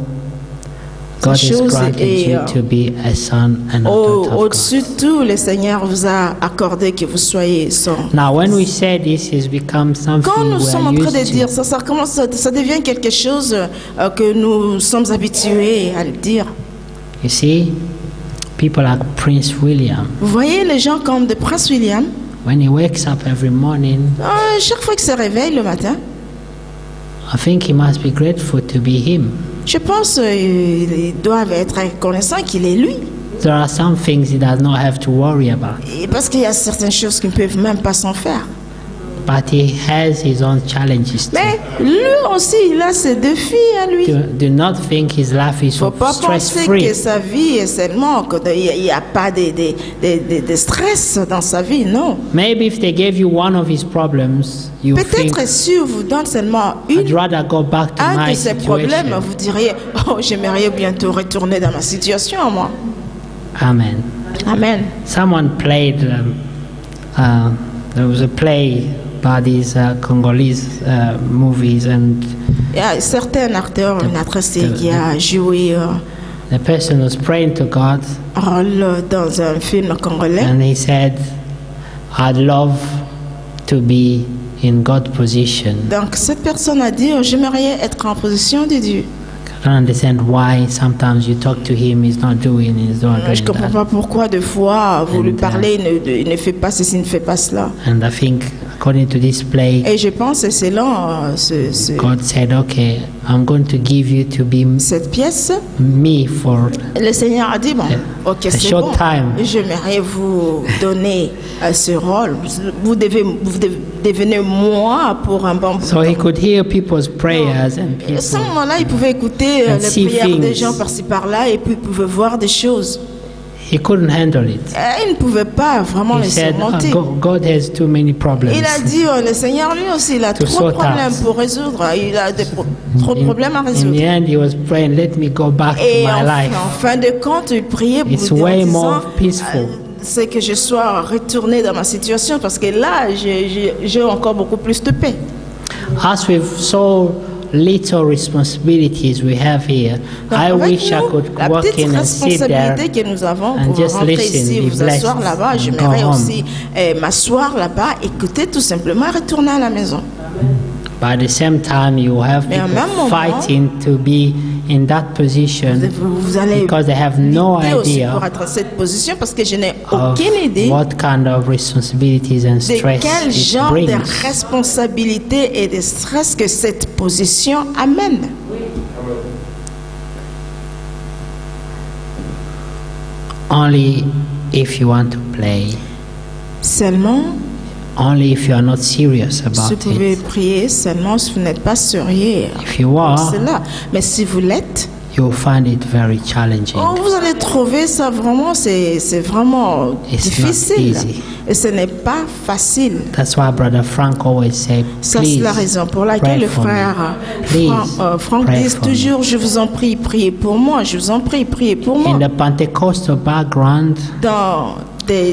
God has choses granted et, you to be a son and a daughter of God. au-dessus de tout, le Seigneur vous a accordé que vous soyez son. Now, when we say this, has become Quand something nous we sommes are en train de used dire to. ça, ça devient quelque chose que nous sommes habitués à le dire. You see, people like Prince William, Vous voyez les gens comme de Prince William, when he wakes up every morning, chaque fois qu'il se réveille le matin, I think he must be grateful to be him. je pense qu'ils doivent être reconnaissants qu'il est lui. There are some things he does not have to worry about, Et parce qu'il y a certaines choses qui ne peuvent même pas s'en faire. but he has his own challenges too. Mais lui aussi, il a ses défis à lui. Do not think his life is Il ne faut pas penser que stress-free. sa vie est seulement, qu'il n'y a pas de stress dans sa vie, non. Maybe if they gave you one of his problems, you think, Peut-être si on vous donne seulement I'd rather go back to un my de ces problèmes, situation. vous diriez, oh, j'aimerais bientôt retourner dans ma situation, moi. Amen. Amen. Someone played, there was a play by these Congolese movies, and Il y a certains acteurs, une actrice qui a joué the person was praying to God, un rôle dans un film congolais. and he said, I'd love to be in God's position. Donc cette personne a dit, oh, j'aimerais être en position de Dieu. I don't understand why sometimes you talk to him, he's not doing, he's not Je ne doing comprends that. pas pourquoi des fois vous lui And, parlez, il ne fait pas ceci, il ne fait pas cela. And I think, according to this play, Et je pense que selon God said, okay, I'm going to give you to be cette pièce, me for le Seigneur a dit, bon, ok, c'est short bon, time. j'aimerais vous donner ce rôle. Vous devenez moi pour un bon bout so de he temps. could hear people's prayers and Et à ce people. moment-là, il pouvait écouter And les see prières des things. gens par-ci par-là et puis il pouvait voir des choses. He couldn't handle it. Et il ne pouvait pas vraiment He les said, surmonter. God has too many problems. Il a dit, le Seigneur lui aussi, il a To trop de sort problèmes out. pour résoudre. Il a trop de problèmes à In résoudre. the end, he was praying, let me go back to Et my life. en fin de compte, il priait pour It's Dieu en way disant, more peaceful. c'est que je sois retourné dans ma situation parce que là, j'ai encore beaucoup plus de paix. As with so little responsibilities we have here, Donc, I avec wish I nous, could la walk petite in and sit there responsabilité que nous avons and pour just rentrer listen, ici, be vous asseoir blessed, là-bas, and j'aimerais go home. aussi m'asseoir là-bas, écouter tout simplement, retourner à la maison. But at the same time, you have Mais en people même moment, fighting to be in that position Vous allez because they have no lutter aussi idea pour être dans cette position parce que je n'ai of aucune idée what kind of responsibilities and de stress quel it genre de brings. responsabilité et de stress que cette position amène. Only if you want to play, Seulement, only if you are not serious vous about pouvez it. prier seulement si vous n'êtes pas sérieux. If you are, C'est là. Mais si vous l'êtes, you will find it very challenging. vous allez trouver ça vraiment, c'est vraiment It's difficile. not easy. Et ce n'est pas facile. That's why Brother Frank always say, Ça, c'est please la raison pour pray laquelle le for me. frère Please Franck pray dit for me. toujours, je vous en prie, priez pour moi, je vous en prie, priez pour moi. In the Pentecostal background, Dans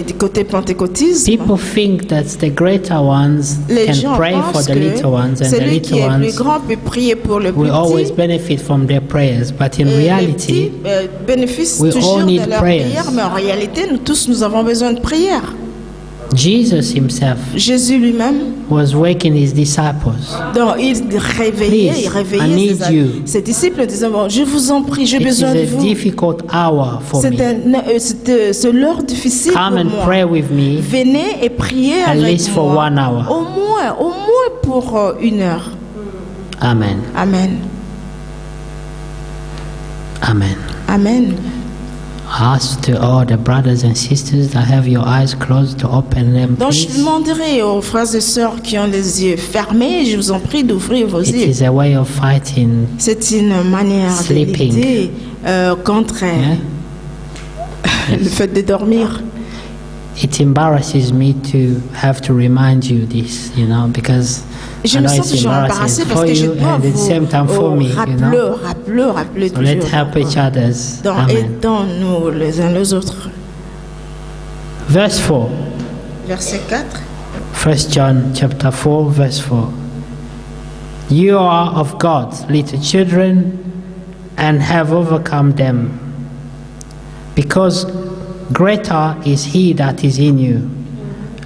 du côté pentecôtisme, people think that the greater ones les can gens pray for pensent the little ones, que and the celui qui little est plus ones grand peut prier pour le plus will always petit. benefit from their prayers. But in Et les reality, petits bénéficient we all toujours need de leur prayers. prière, mais en réalité, nous tous, nous avons besoin de prière. Jesus himself Jésus lui-même, was waking his disciples. donc, il réveillait Please, I need you. ses disciples, disant, bon, je vous en prie, j'ai It is besoin de a vous. difficult hour for me. C'est l'heure difficile Come pour and moi. pray with me. Venez et priez At avec least for moi. 1 hour. Au moins pour 1 heure. Amen. Amen. Amen. Amen. I ask to all the brothers and sisters that have your eyes closed to open them, Donc je please. demanderai aux frères et sœurs qui ont les yeux fermés, je vous en prie d'ouvrir vos It yeux. is a way of fighting. C'est une manière de Sleeping. lutter contre le fait de dormir. It embarrasses me to have to remind you this, because Je I me know sens it's toujours embarrassing embarrassée parce for que je you dois and at the same time for me, rappeler So let's toujours. help each others. Donc Amen. aidons-nous les uns les autres. Verse 4. Verset 4. 1 John chapter 4, verse 4. You are of God, little children, and have overcome them, because greater is he that is in you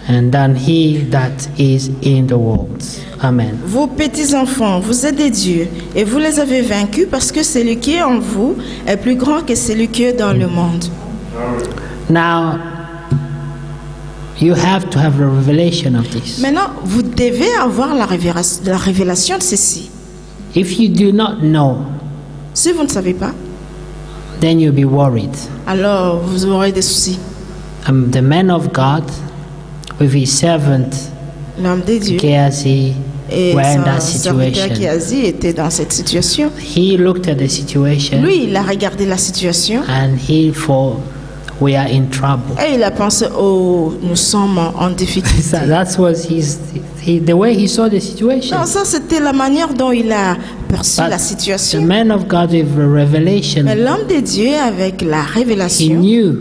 and than he that is in the world. Amen. Vous, petits enfants, vous êtes des dieux, et vous les avez vaincus parce que celui qui est en vous est plus grand que celui qui est dans le monde. Now, you have to have a revelation of this. Maintenant, vous devez avoir la révélation de ceci. If you do not know, Si vous ne savez pas, then you'll be worried. alors vous aurez des soucis. The man of God, with his servant L'homme de Dieu Gehazi, et were in son that serviteur situation. Gehazi était dans cette situation. He looked at the situation Lui, il a regardé la situation and he thought, we are in trouble. et il a pensé, oh, nous sommes en difficulté. So that was the way he saw the situation. Non, ça c'était la manière dont il a perçu But la the situation. man of God with a revelation, Mais l'homme de Dieu, avec la he révélation, knew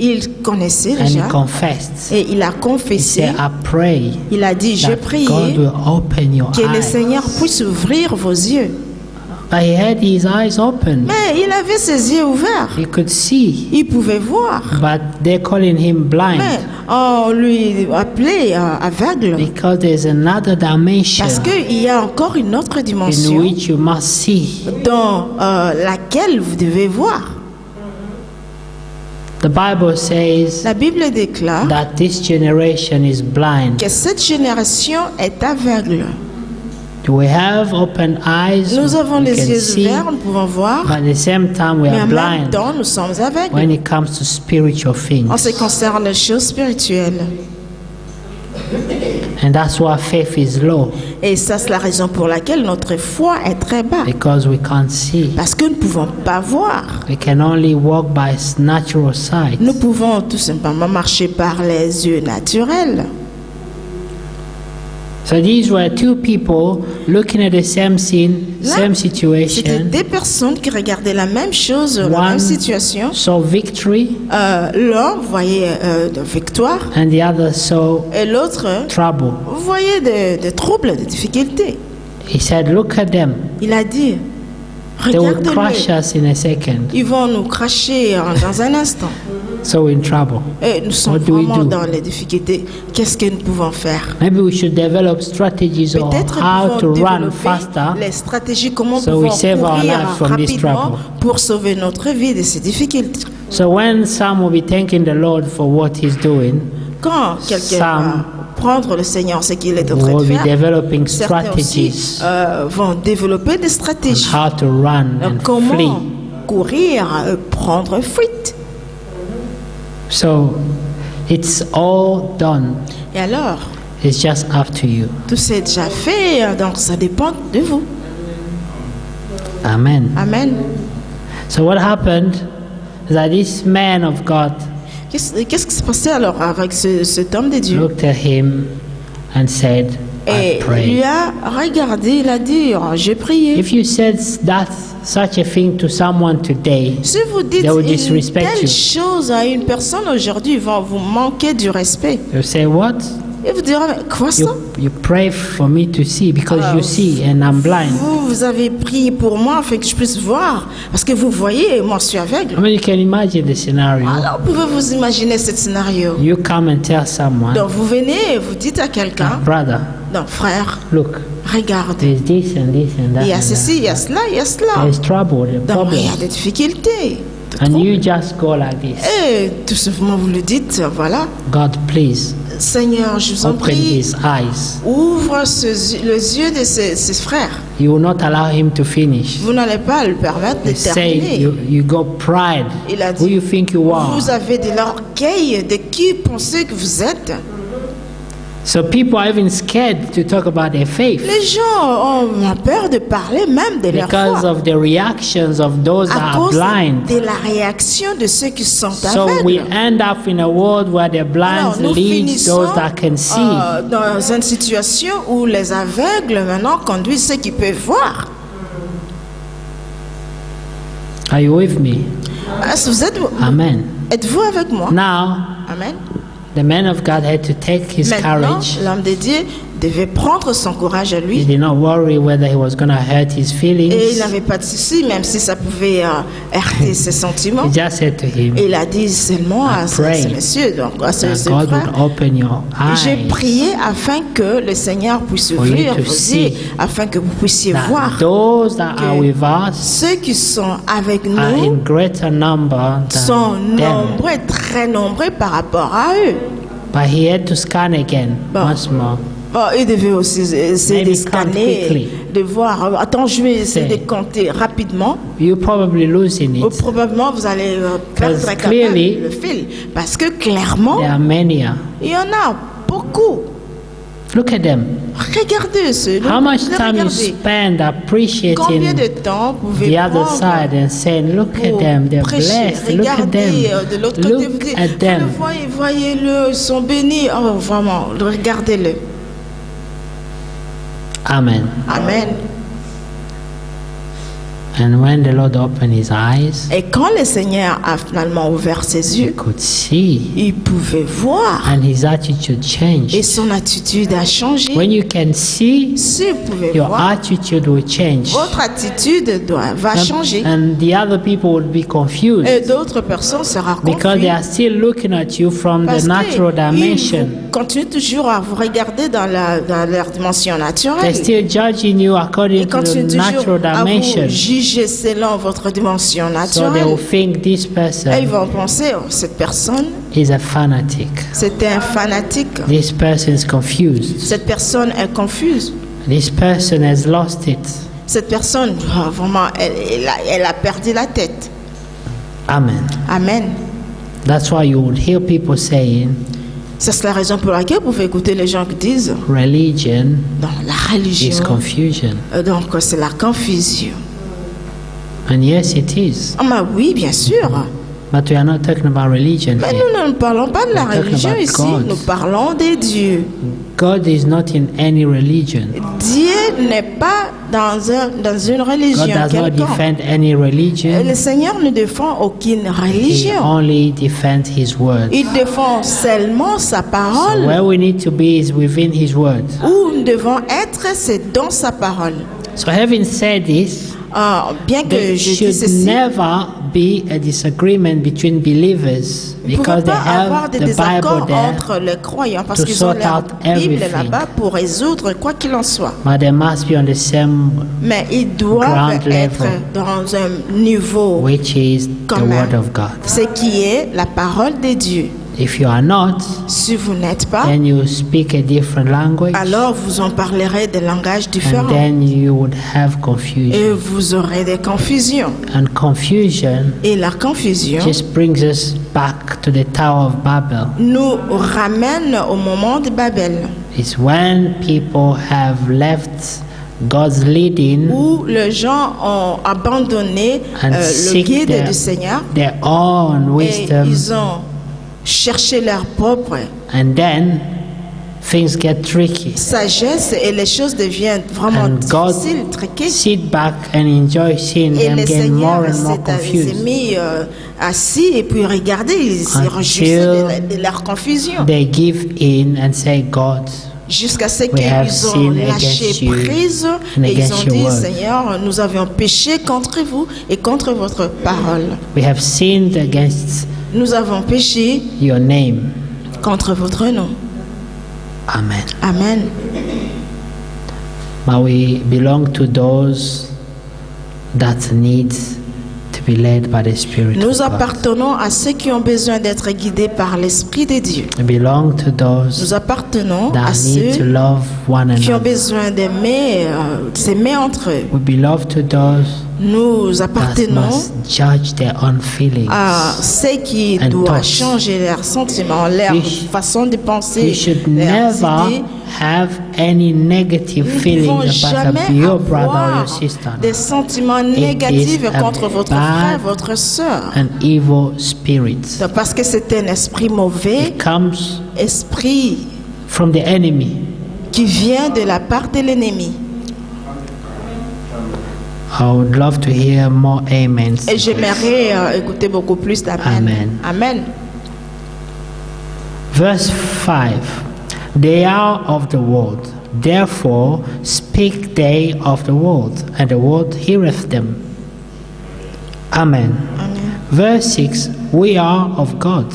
il connaissait and he déjà confessed. et il a He confessé. said, I pray Il a dit, je that prie God will open your que le eyes. Seigneur puisse ouvrir vos yeux. But he had his eyes open. Mais il avait ses yeux ouverts. He could see. Il pouvait voir. But they're calling him blind Mais on lui appelait aveugle. because there's another dimension Parce qu'il y a encore une autre in dimension which you must see. dans laquelle vous devez voir. The Bible says La Bible déclare that this generation is blind. que cette génération est aveugle. We have open eyes, Nous avons we les can yeux see, ouverts, nous pouvons voir, but at the same time we mais are en même blind temps, nous sommes aveugles when it comes to spiritual en ce qui things. concerne les choses spirituelles. And that's why faith is low, Et ça, c'est la raison pour laquelle notre foi est très bas. because we can't see. Parce que nous ne pouvons pas voir. We can only walk by natural sight. Nous pouvons tout simplement marcher par les yeux naturels. So these were two people looking at the same scene, Là, same C'était situation, des personnes qui regardaient la même chose, la One même situation. saw victory L'un voyait de victoire and the other saw et l'autre trouble. voyait des troubles, des difficultés. He said, look at them. Il a dit, They will crush regarde-les, us in a second. ils vont nous cracher dans un instant. So we're in trouble. Et nous sommes What do we vraiment do? dans les difficultés. Qu'est-ce que nous pouvons faire? Maybe we should develop strategies on Peut-être how nous to pouvons run développer faster les stratégies, comment so nous we pouvons save our courir lives from this rapidement trouble. pour sauver notre vie de ces difficultés. So when some will be thanking the Lord for what He's doing, Quand quelqu'un Some va prendre le Seigneur, ce qu'il est en train we'll de be faire, developing certains aussi strategies vont développer des on stratégies. how to run and Comment flee. courir, prendre fuite. So it's all done. Et alors, It's just up to you. tout c'est déjà fait, donc ça dépend de vous. Amen. Amen. So what happened is that this man of God Qu'est-ce qui s'est passé alors avec cet homme de Dieu? looked at him and said, I Et il lui pray. a regardé, il a dit, oh, j'ai prié. If you said that such a thing to someone today, Si vous dites they will une disrespect telle you. chose à une personne aujourd'hui, ils vont vous manquer du respect. They'll say, what? Et vous direz, mais quoi ça? You pray for me to see because you see and I'm blind. Vous avez prié pour moi afin que je puisse voir. Parce que vous voyez, moi je suis aveugle. I mean, you can imagine the scenario. Alors pouvez-vous imaginer ce scénario? You come and tell someone, Donc vous venez et vous dites à quelqu'un, brother, non frère, look, regarde, there's this and this and that. il y a and ceci, il y a that. cela, il y a cela. There's trouble, there's Donc il y a problems. des difficultés. des And troubles. you just go like this. Et tout simplement vous le dites, voilà. God, please, Seigneur, je vous en open prie, his eyes. ouvre les yeux de ses frères. You will not allow him to finish. Vous n'allez pas le permettre de You say terminer. you got pride. Il a Who dit, you think you are? vous avez de l'orgueil, de qui pensez que vous êtes. So people are even scared to talk about their faith Les gens ont peur de parler même de leur because foi of the reactions of those that à are cause blind. de la réaction de ceux qui sont So we aveugles. end up in a world where the Alors, blind nous lead finissons those that can see. dans une situation où les aveugles maintenant conduisent ceux qui peuvent voir. Are you with me? Est-ce que vous êtes, Amen. êtes-vous avec moi? Now, Amen. the man of God had to take his Maintenant, courage l'homme de Dieu devait prendre son courage à He lui. did not worry whether he was going to hurt his Et il feelings. n'avait pas de souci, même si ça pouvait heurter ses sentiments. He just said to him, Et il a dit seulement à pray ce monsieur, donc à ce that God frère, would open your j'ai eyes, prié afin que le Seigneur puisse For you ouvrir to vos see yeux, afin que vous puissiez that voir those that are que with us ceux qui sont avec are in nous greater number sont than them. nombreux, très nombreux par rapport à eux. But he had to scan again Bon. once more. Bon, il devait aussi essayer Maybe de scanner, count quickly. de voir. Attends, je vais essayer Say. de compter rapidement. You're probably losing Ou it. probablement vous allez perdre Because quand même clearly, le fil. Parce que clairement, There are many. il y en a beaucoup. Look at them. Regardez ceux. How much time you regardez. spend Combien appreciating de temps vous pouvez the other prendre side and saying, look at pour them, they're prêcher? blessed. Look at them. Regardez de l'autre côté, vous Look dites, at vous them. le voyez, voyez-le, ils sont bénis. Oh, vraiment, regardez-le. Amen. Amen. And when the Lord opened his eyes, Et quand le Seigneur a finalement ouvert ses he yeux, could see, il pouvait voir. and his attitude Et changed. son attitude a changé. When you can see, Si vous pouvez your voir, attitude will change. votre attitude va changer. And the other people will be confused Et d'autres personnes seront because they confuses. are still looking at you from the Parce natural qu'ils dimension. continuent toujours à vous regarder dans leur dimension They're naturelle. still judging you Ils according to continuent the toujours natural à vous dimension. juger selon votre dimension So they will naturelle. think this Et ils person vont penser, oh, cette personne, is a fanatic. c'était un fanatique. This person is confused. Cette personne est confuse. This person has lost it. Cette personne, oh, vraiment, elle a perdu la tête. Amen. Amen. That's why you would hear people saying C'est la raison pour laquelle vous pouvez écouter les gens qui disent, religion dans la is religion, confusion. donc c'est la confusion. And yes, it is. Ah, bah oui, bien sûr. But we are not talking about religion Mais here. nous ne parlons pas de la We're talking religion about ici, God. nous parlons de Dieu. God is not in any religion. Dieu n'est pas dans une God religion does not quelconque. defend any religion. Le Seigneur ne défend aucune He religion. only defends His word. Il défend seulement sa So parole. where we need to be is within His word. Où nous devons être, c'est dans sa parole. So having said this, Bien que there je dise should ceci, never be a disagreement between believers il ne peut because they pas avoir have de the Bible désaccords there, entre les croyants parce to qu'ils ont sort leur out Bible everything. là-bas pour résoudre quoi qu'il en soit. but they must be on the same, Mais ils doivent Ground être level. dans un niveau, which is the Comme word of God. ce qui est la parole de Dieu. If you are not, Si vous n'êtes pas, then you speak a different language, alors vous en parlerez des langages and différents then you would have et confusion. vous aurez des confusions. And confusion Et la confusion just brings us back to the Tower of Babel. nous ramène au moment de Babel, It's when people have left God's leading où les gens ont abandonné and le seek guide du Seigneur their own et wisdom, ils ont cherché leur propre and then things get tricky. sagesse et les choses deviennent vraiment And God difficiles, triquées. sit back and enjoy seeing Et them le get more Seigneur and more s'est confused. mis assis et puis regardez, ils se Until réjouissaient de leur confusion. They give in and say, God, Jusqu'à ce We have qu'ils ont sinned lâché against you prise and et ils against ont your dit, word. Seigneur, nous avions péché contre vous et contre votre parole. we have sinned against Nous avons péché your name. contre votre nom. Amen. Amen. But we belong to those that need to be led by the Spirit of Nous God. appartenons à ceux qui ont besoin d'être guidés par l'Esprit de Dieu. We belong to those Nous appartenons à that need to ceux love one qui ont another. besoin d'aimer, s'aimer entre eux. We belong to those Nous that appartenons must judge their own feelings. à ceux qui And doivent thoughts. changer leurs sentiments, leur We sh- façon de penser, You should leurs never idées. have any negative Nous ne feelings pouvons about jamais your brother or avoir your sister. des sentiments is négatifs a contre votre bad frère, votre sœur. An evil spirit. Parce que c'est un esprit mauvais, It comes esprit from the enemy. qui vient de la part de l'ennemi. I would love to hear more amens. Et j'aimerais écouter beaucoup plus d'amen. Amen. Amen. Verse 5. They are of the world. Therefore speak they of the world, and the world heareth them. Amen. Amen. Verse 6. We are of God.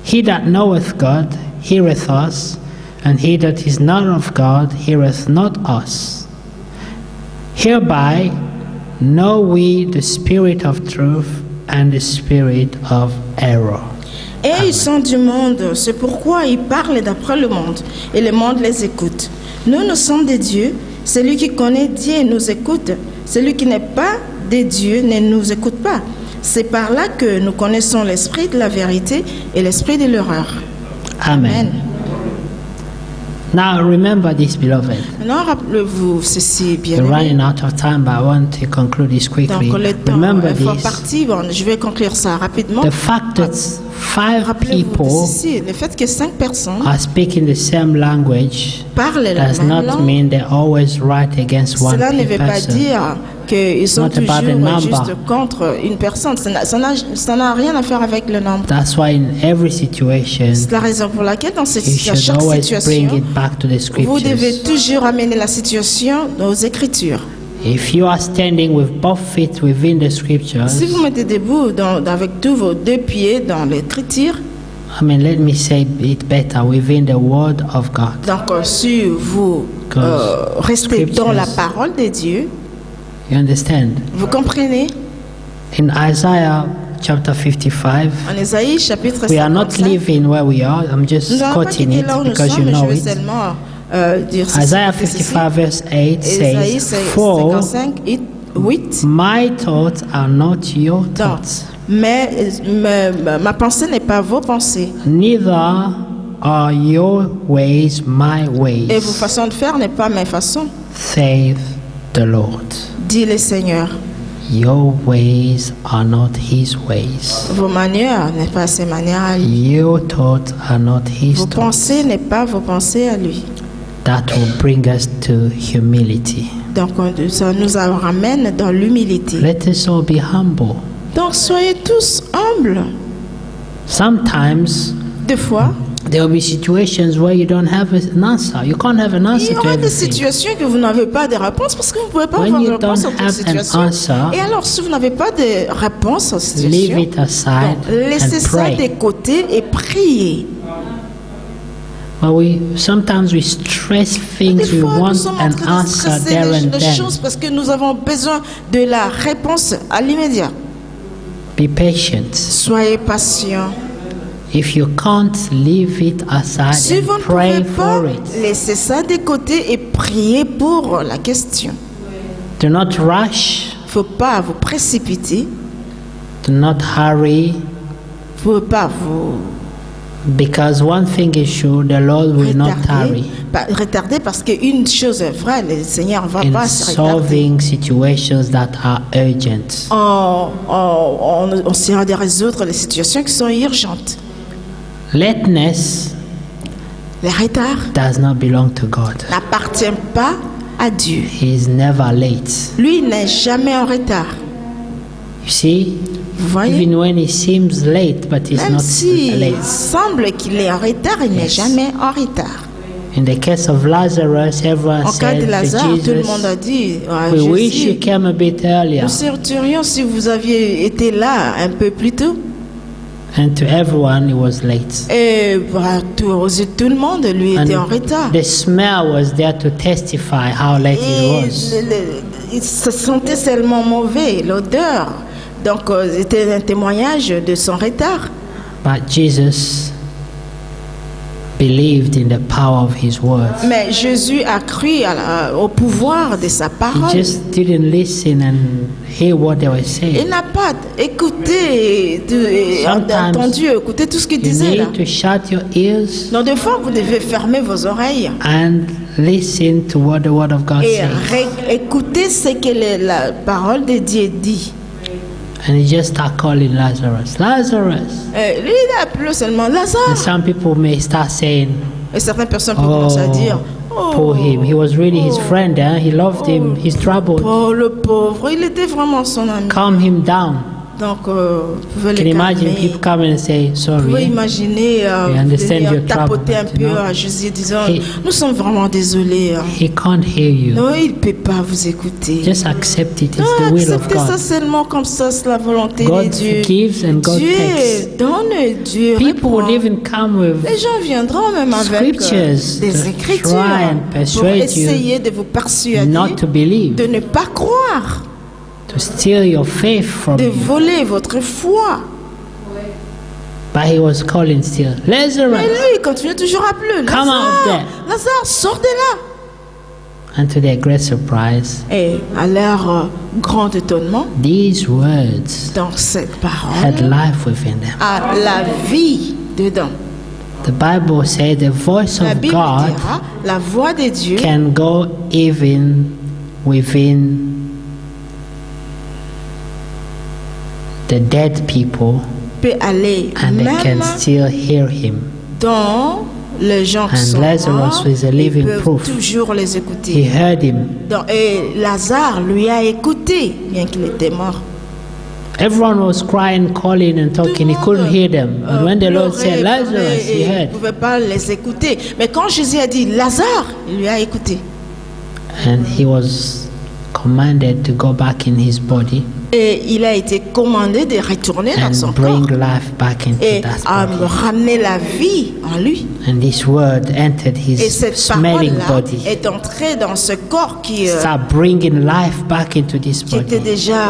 He that knoweth God heareth us, and he that is not of God heareth not us. Hereby know we the spirit of truth and the spirit of error. Et Amen. ils sont du monde, c'est pourquoi ils parlent d'après le monde, et le monde les écoute. Nous sommes des dieux, celui qui connaît Dieu nous écoute, celui qui n'est pas des dieux ne nous écoute pas. C'est par là que nous connaissons l'esprit de la vérité et l'esprit de l'erreur. Amen. Now remember this, beloved. Maintenant, rappelez-vous ceci, bien We're aimé. running out of time, but I want to conclude this quickly. Donc, le temps Remember est fort this. parti. Bon, je vais conclure ça rapidement. The fact that 5 Rappelez-vous de people ceci, le fait que 5 personnes are speaking the same language parlent la does même not langue, mean they're always right against one cela ne veut pas person. dire qu'ils sont Not about the toujours number. juste contre une personne. Ça n'a rien à faire avec le nombre. That's why in every situation, C'est la raison pour laquelle dans you should chaque always bring situation, it back to the vous devez scriptures. toujours amener la situation aux Écritures. If you are standing with both feet within the scriptures, Si vous mettez debout avec tous vos 2 pieds dans l'Écriture, I mean, let me say it better, within the word of God. donc si vous Because restez dans la scriptures- parole de Dieu, You understand? vous comprenez? In Isaiah chapter 55, En Ésaïe chapitre we are not 55, living where we are. I'm just nous n'allons pas quoting quitter it là où nous because sommes, you mais je know vais it. seulement dire ceci. Isaiah de ceci. 55 verse 8 Ésaïe says, For 55, 8. my thoughts are not your Donc, thoughts, mais ma pensée n'est pas vos pensées, neither are your ways my et vos ways, façons de faire n'est pas mes façons, saith the Lord. dit le Seigneur. Your ways are not his ways. Vos manières n'est pas ses manières à lui. Your thoughts are not his Vos thoughts. pensées n'est pas vos pensées à lui. That will bring us to humility. Donc ça nous ramène dans l'humilité. Let us all be humble. Donc soyez tous humbles. Sometimes Des fois, there will be situations where you don't have an answer. You can't have an il answer y to aura des everything. situations que vous n'avez pas de réponse parce que vous ne pouvez pas When avoir de you réponse à don't toute have situation. an answer, Et alors, si vous n'avez pas de réponse à cette leave situation, it aside donc, laissez and ça de pray. côté et priez. But sometimes we stress Des things. We fois, nous want sommes en an train de answer stresser there and les then. choses parce que nous avons besoin de la réponse à l'immédiat. Be patient. Soyez patients. If you can't, leave it aside Si vous and ne pray pouvez pas, for it. laissez ça de côté et priez pour la question. Do not rush. Il ne faut pas vous précipiter. Do not hurry. Il ne faut pas vous Because one thing is sure, the Lord will not tarry retarder parce qu'une chose est vraie, le Seigneur ne va in pas se retarder. solving situations that are urgent. On essaiera de résoudre les situations qui sont urgentes. Lateness Le retard does not belong to God. n'appartient pas à Dieu. He is never late. Lui n'est jamais en retard. You see, Vous voyez? even when he seems late, but he's Même not s'il late. semble qu'il est en retard, il n'est Yes. jamais en retard. In the case of Lazarus, everyone En cas de said Lazare, to tout le monde a Jesus, dit à we wish you Jésus, came a bit earlier. nous souhaiterions si vous aviez été là un peu plus tôt. And to everyone, he was late. Et tout le monde, lui, était en retard. The smell was there to testify how late Et it was. il se sentait tellement mauvais, l'odeur. Donc, c'était un témoignage de son retard. But Jesus believed in the power of his words. Mais Jésus a cru au pouvoir de sa He parole. just didn't listen and hear what they were Il saying. n'a pas écouté, Sometimes entendu, écouté tout ce qu'il You disait là. need to shut your ears Donc, des fois, vous devez fermer vos oreilles and listen to what the word of God et says. écouter ce que la parole de Dieu dit. And he just start calling Lazarus, Lazarus. Lui, il a appelé seulement Lazare. And some people may start saying, Et certaines personnes peuvent commencer à dire, poor him. He was really his friend. He loved him. He's troubled. oh, le pauvre, il était vraiment son ami. Calm him down. Donc, vous pouvez Can les you imagine calmer. people come and say, Vous pouvez sorry, imaginer We understand venir your trouble, tapoter un but peu you know, à Jésus disant, he- nous sommes vraiment désolés. he can't hear you. Non, il ne peut pas vous écouter. Just accept it. It's Non, the will of acceptez ça God. seulement comme ça, c'est la volonté de God Dieu. gives and God Dieu takes. donne, Dieu People would reprend. even come with Les gens viendront même avec scriptures des to écritures try and pour persuade you essayer de vous persuader not to believe, de ne pas croire, to steal your faith from de you. voler votre foi. But he was calling still, Mais Lazarus, lui, il continue toujours à appeler. Come out there. Lazare, sortez là. and to their great surprise, Et à leur grand étonnement, these words dans cette had parole, life within them. à la vie dedans. The Bible says the voice La of Bible God dira, la voix de Dieu can go even within the dead people, peut aller and they même can still hear him. dans les gens qui And sont Lazarus morts, was a ils living peuvent proof. toujours les He écouter. heard him. Et Lazare lui a écouté, bien qu'il était mort. Everyone was crying, calling, and talking. He couldn't hear them. But when the Lord said, Lazarus, he il ne heard. pouvait pas les écouter. Mais quand Jésus a dit Lazare, il lui a écouté. And he was commanded to go back in his body Et il a été commandé de retourner dans son and bring corps life back into et that à body. ramener la vie en lui. And this word entered Et his cette smelling parole-là body. est entrée dans ce corps qui Start bringing life back into this était body. déjà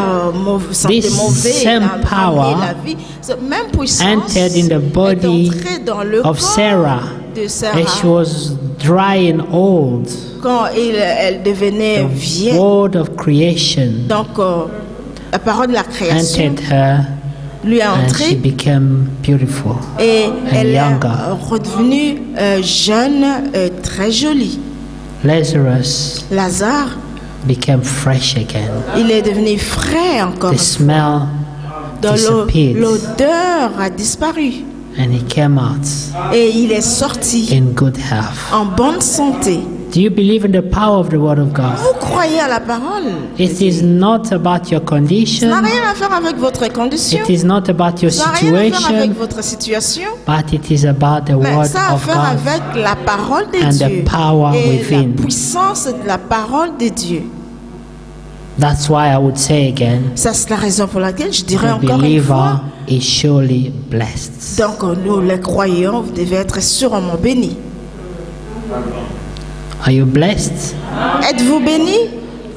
sentait This mauvais, same il a ramené power la vie. Cette même puissance entered in the body est entrée dans le of corps Sarah de Sarah as she was dry and old. quand elle devenait vieille. Word of creation Donc, la parole de la création entered her lui a and she entré became beautiful. et elle est younger. redevenue jeune, très jolie. Lazarus Lazare, became fresh again. il est devenu frais encore. The smell Dans disappeared l'odeur a disparu and he came out et il est sorti in good health. en bonne santé. Do you believe in the power of the Word of God? Vous croyez à la parole? It is not about your Ça n'a condition, rien à faire avec votre condition. it is not about your Ça n'a rien à faire avec situation, votre situation. but it is about the Mais Word ça a à of faire God. avec la parole de and the Dieu power et within. la puissance de la parole de Dieu. That's why I would say again, Ça, c'est la raison pour laquelle je dirais the encore une fois. believer is surely blessed. Donc, nous, les croyants, vous devez être sûrement bénis. Are you blessed? Êtes-vous bénis?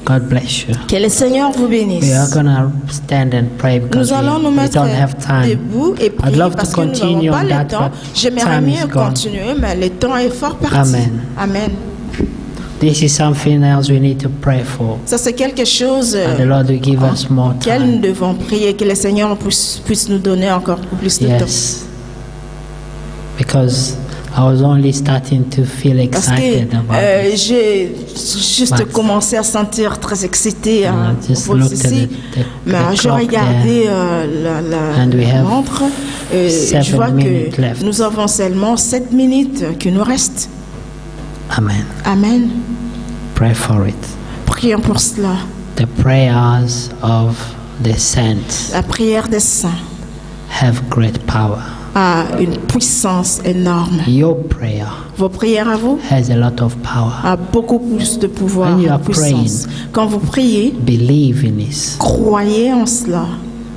God bless you. Que le Seigneur vous bénisse. We are gonna stand and pray because Nous allons nous we mettre don't have time. debout et I'd prier love parce to que nous continue n'avons pas on le that, temps. but J'aimerais time is mieux gone. continuer, mais le temps est fort parti. Amen. Amen. This is something else we need to pray for. Ça, c'est quelque chose And the Lord will give us more auquel nous time. devons prier, que le Seigneur puisse nous donner encore plus de temps. Yes. Because I was only starting to feel Parce excited que about it. j'ai juste But- commencé à sentir très excité hein, I just pour looked at ceci. the Mais je clock regardais there. And we la have montre et je 7 vois minutes que left. nous avons seulement 7 minutes qui nous restent. Amen. Amen. Pray for it. Prions pour cela. The prayers of the saints La prière des saints have great power. a une puissance énorme. Your prayer Vos prières à vous has a lot of power. a beaucoup plus de pouvoir When you et are de puissance. Quand vous priez, Believe in this. croyez en cela.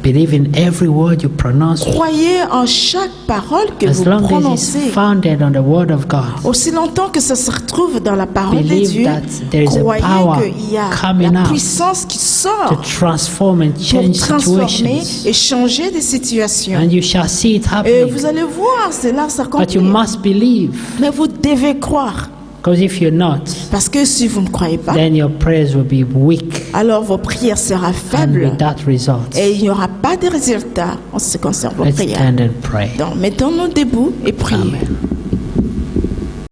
Believe in every word you pronounce. Croyez en chaque parole que As vous long as it's prononcez. founded on the word of God. Aussi longtemps que ça se retrouve dans la parole de Believe Dieu, that there is a croyez power qu'il y a coming la out puissance qui To sort transform and pour change transformer situations. et changer des situations. And you shall see it Et happening. vous allez voir cela But you s'accomplir. must believe. Mais vous devez croire. Because if you're not, Parce que si vous ne croyez pas, then your prayers will be weak alors vos prières seront and faibles without results. et il n'y aura pas de résultat en ce qui concerne vos Let's prières. stand and pray. Donc, mettons-nous debout et prions. Amen.